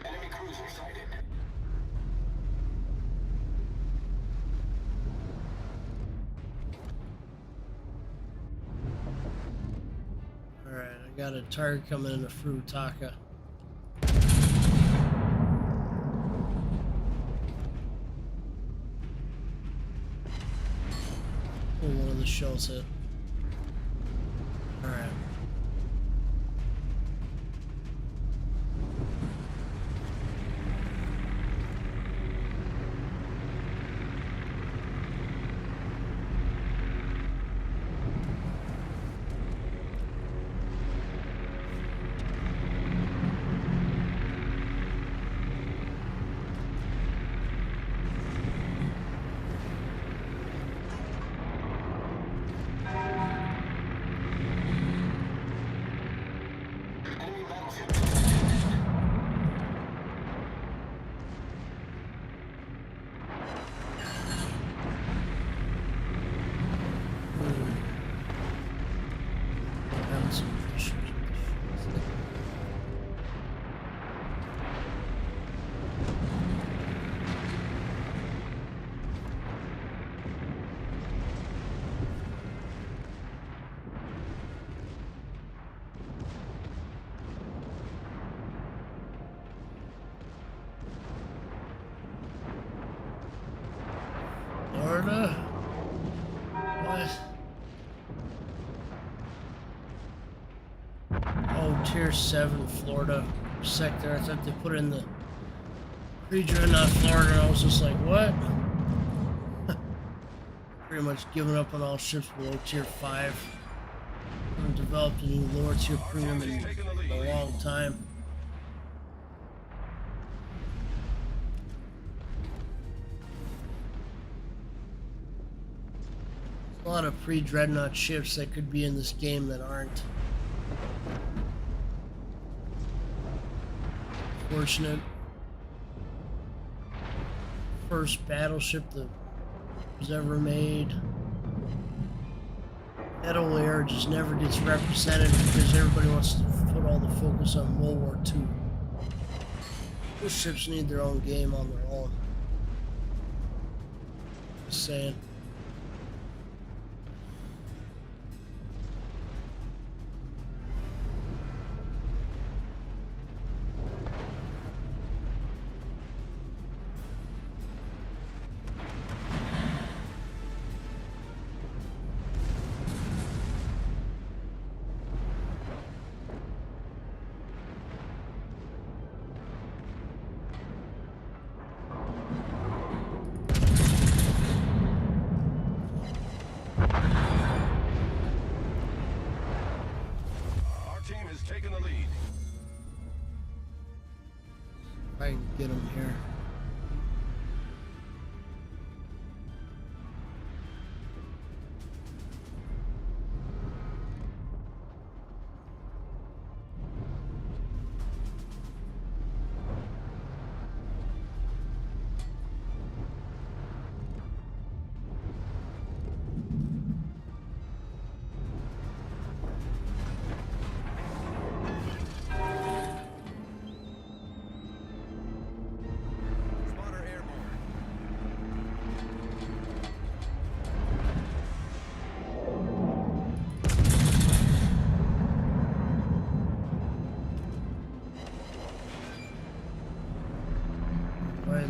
Enemy cruiser sighted. Alright, I got a target coming into Furutaka. Oh, one of the shells hit. Alright. Enemy battleship detected. Having some issues with the ships. Florida? What? Oh, tier 7 Florida sector. I thought they put in the region, not Florida. I was just like, what? Pretty much giving up on all ships below tier 5. Haven't developed a new lower tier premium in a long time. lot of pre-dreadnought ships that could be in this game that aren't. Fortunate. First battleship that was ever made. That old era just never gets represented because everybody wants to put all the focus on World War II. Those ships need their own game on their own. Just saying. Taking the lead. I can get him here.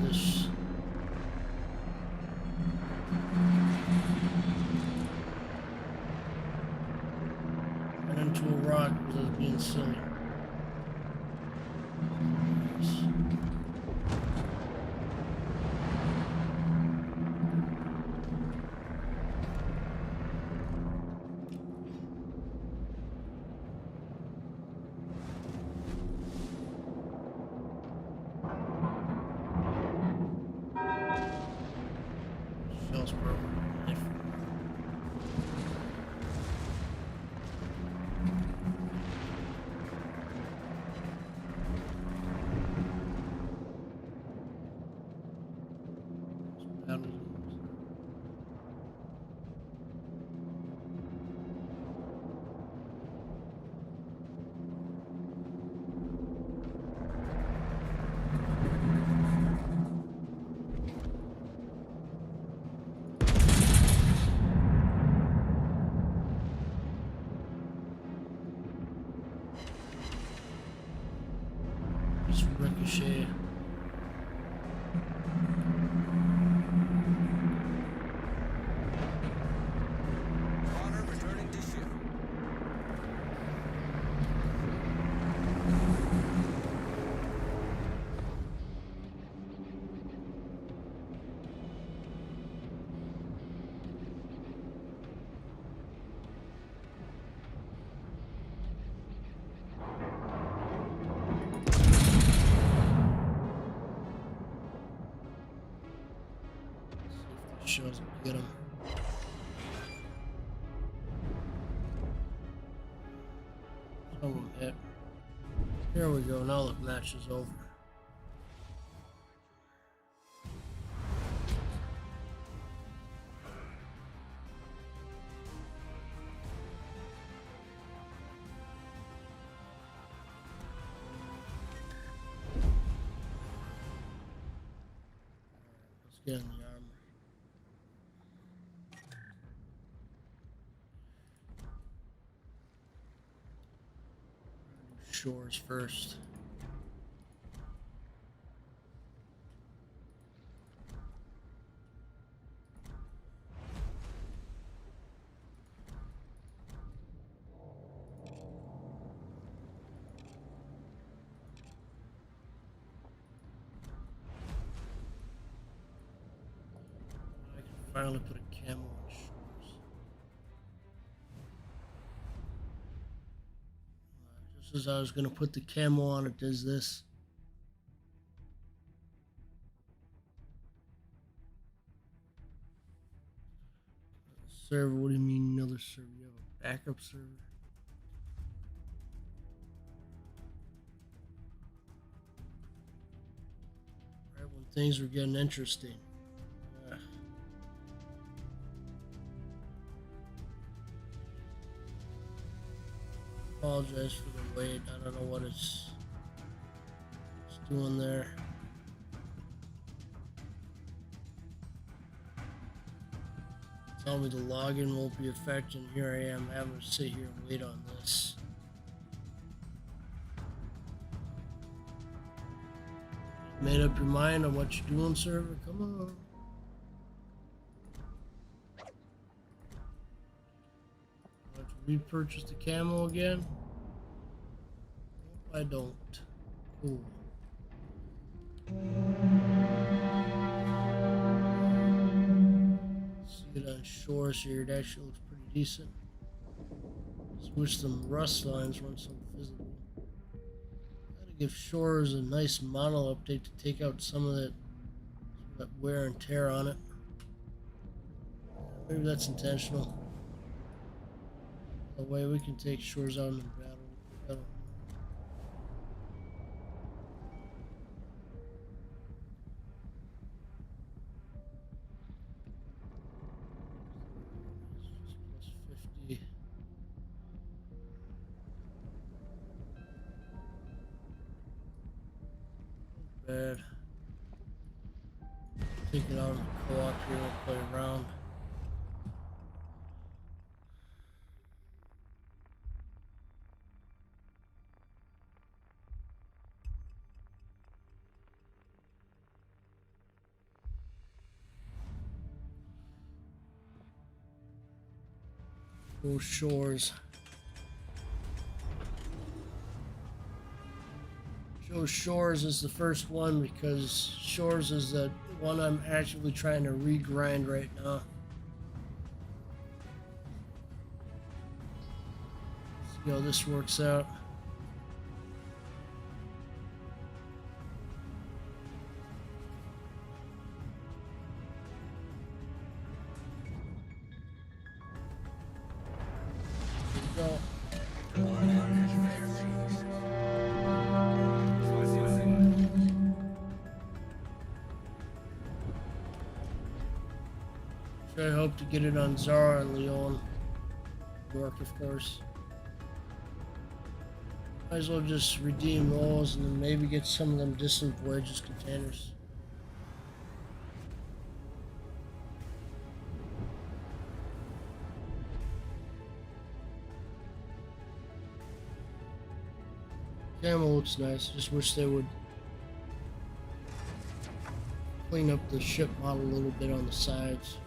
This went into a rock because I was being silly. Ricochet. Honor returning to ship. Shows get him. Here we go. Now the match is over. Let's get in the armor. Shores first. I can finally put a camo on shores. Just as I was going to put the camo on, it does this. Let's server? What do you mean another server? You have a backup server? Right when things were getting interesting. Ugh. Apologize for the wait. I don't know what it's doing there. Tell me the login won't be affected. Here I am having to sit here and wait on this. Made up your mind on what you're doing, server? Come on. Want to repurchase the camo again? Nope, I don't. Cool. See it on shores here. It actually looks pretty decent. Just wish some rust lines weren't so visible. Gotta give shores a nice model update to take out some of that wear and tear on it. Maybe that's intentional. The way we can take shores out in the battle. I don't know. It's just plus 50. Not bad. Take it out in the co-op here and play around. Go shores. Show shores is the first one because shores is the one I'm actually trying to regrind right now. See how this works out. Go. I hope to get it on Zara and Leon. York, of course. Might as well just redeem those and then maybe get some of them distant voyages containers. Camo looks nice. Just wish they would clean up the ship model a little bit on the sides.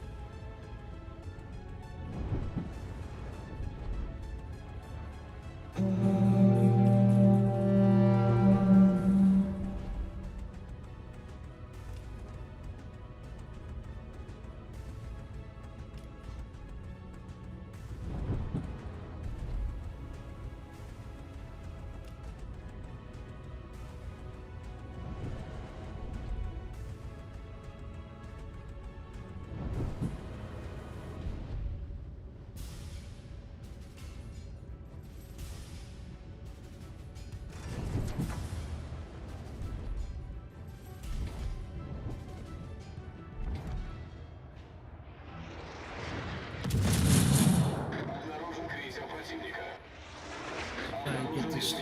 Get this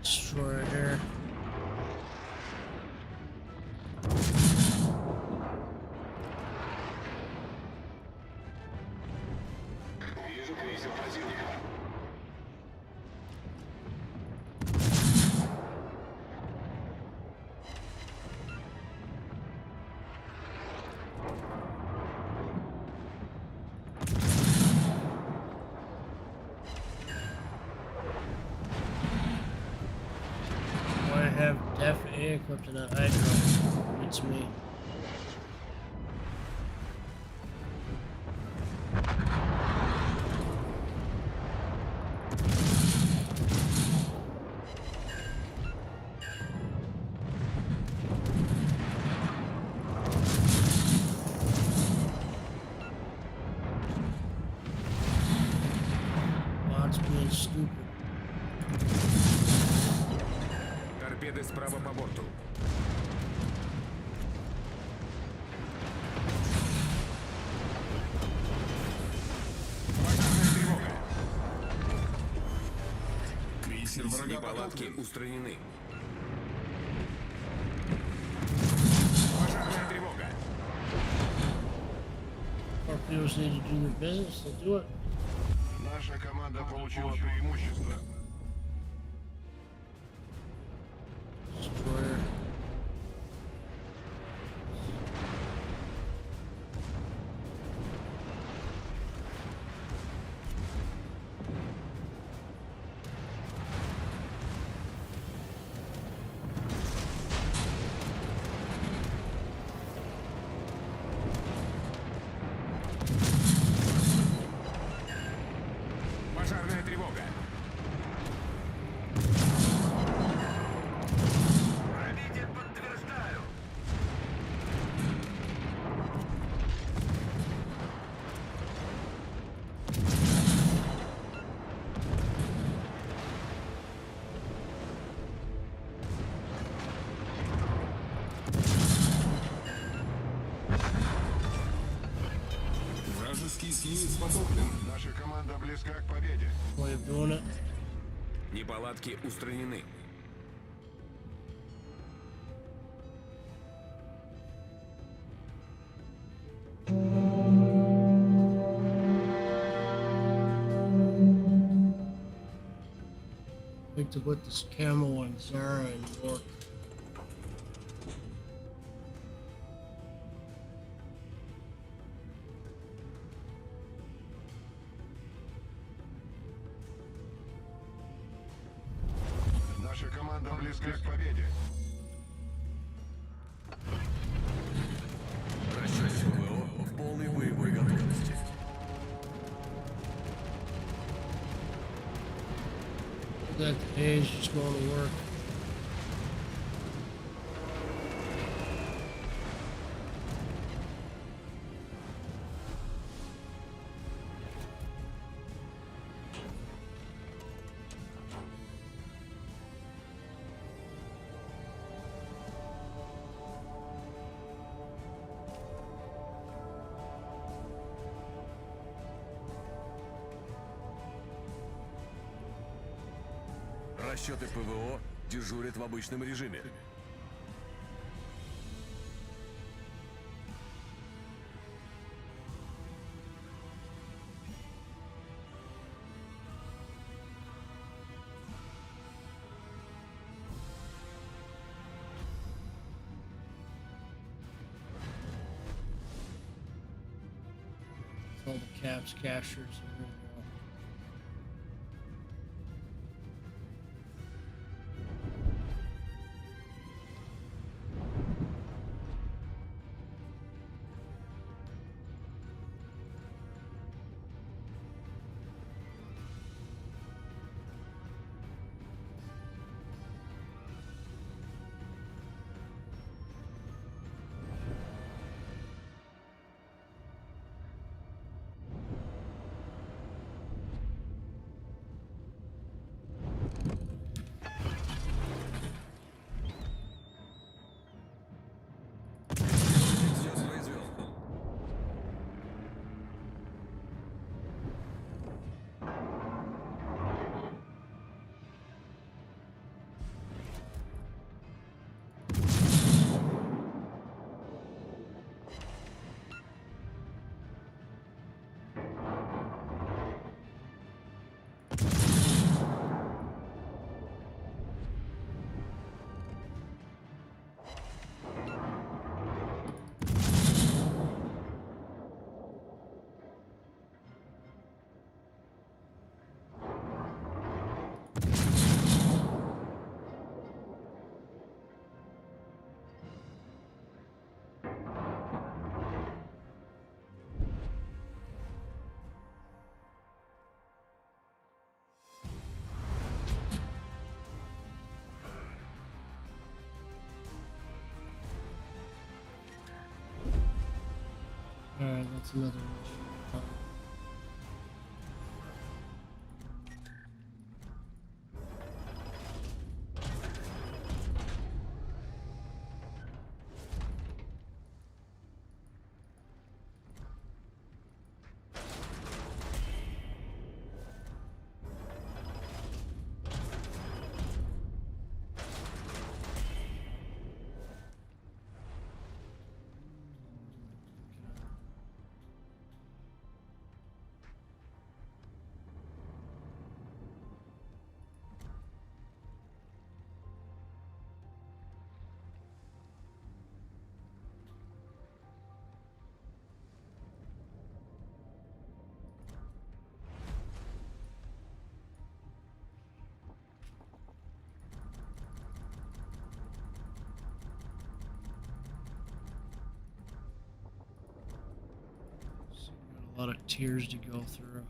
destroyer here. Вижу крейсер противника. I have Def A equipped in that Hydra. It's me. stupid. Торпеды справа по борту. Пожарная тревога. Крейсер врага Неполадки потоплен. устранены. Пожарная тревога. Torpedoes need to do their business. They'll do it. Наша команда получила преимущество. Destroyer. Пожарная тревога. Пробитие подтверждаю. Вражеский эсминец потоплен. Наша команда близка к победе. Way of doing it. Неполадки устранены. Like to put this camo on Zara and York. Наша команда близка к победе. Расчет ПВО в полной боевой готовности. That haze just going to work. Расчеты ПВО дежурят в обычном режиме. All the caps, cashers, and everything else. Все произвел. Alright, that's another issue. lot of tiers to go through.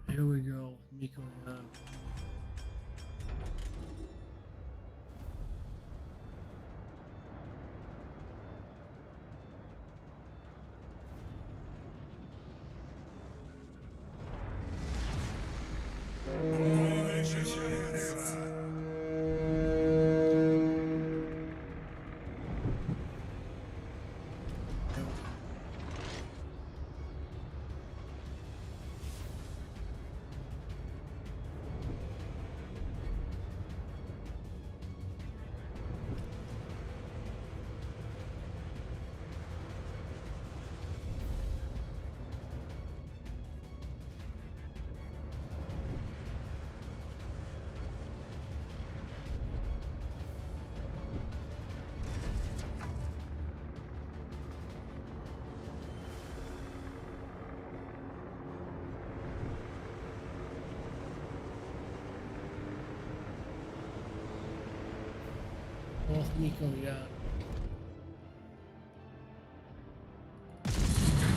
Here we go, Miko Yan. Both Miko Yan.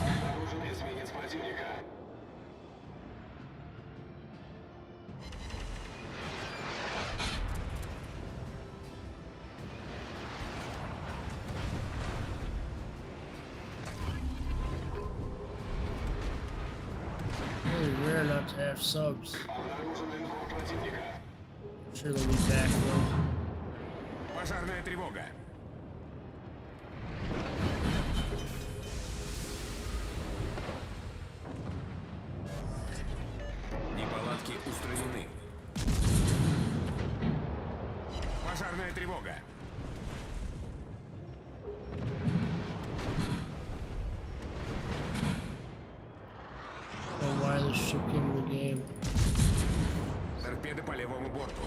Обнаружен эсминец противника. Really rare not to have subs. Обнаружен линкор противника. I'm sure they'll be back though. Пожарная тревога. Неполадки устранены. Пожарная тревога. Oh, why this ship came in the game? Торпеды по левому борту.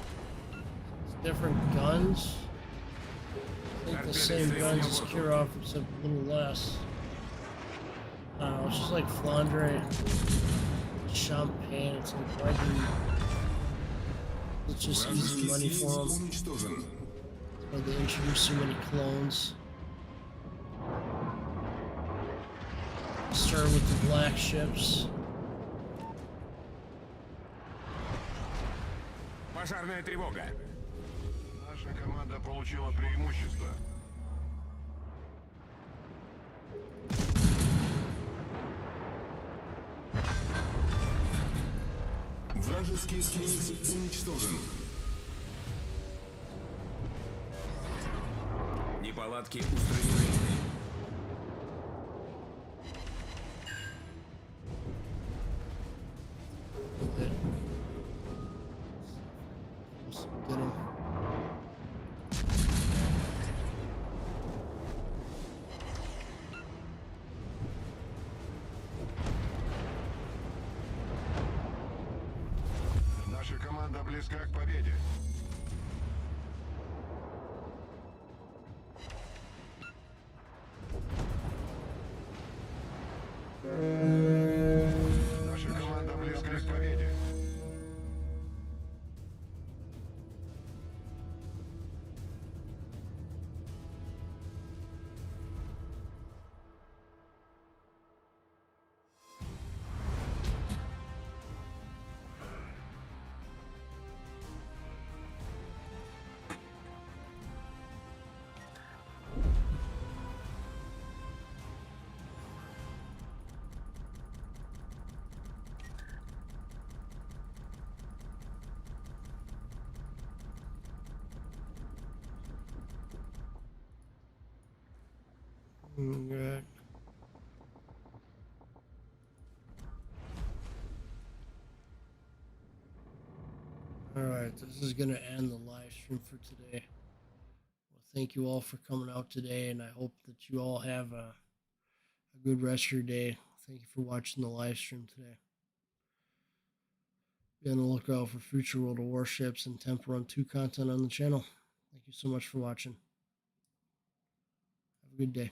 It's different guns. I think the same guns as Kirov, except a little less. I don't know, it's just like Flandre, Champagne. It's like, why do it's just easy money for them. уничтожен. Why they introduce so many clones. Start with the black ships. Пожарная тревога. Наша команда получила преимущество. Вражеский эсминец уничтожен. Неполадки устранены. Okay. Let's get 'em. Наша команда близка к победе. Наша команда близка к победе. Good. Alright, this is going to end the live stream for today. Well, thank you all for coming out today, and I hope that you all have a good rest of your day. Thank you for watching the live stream today. Be on the lookout for future World of Warships and Temple Run 2 content on the channel. Thank you so much for watching. Have a good day.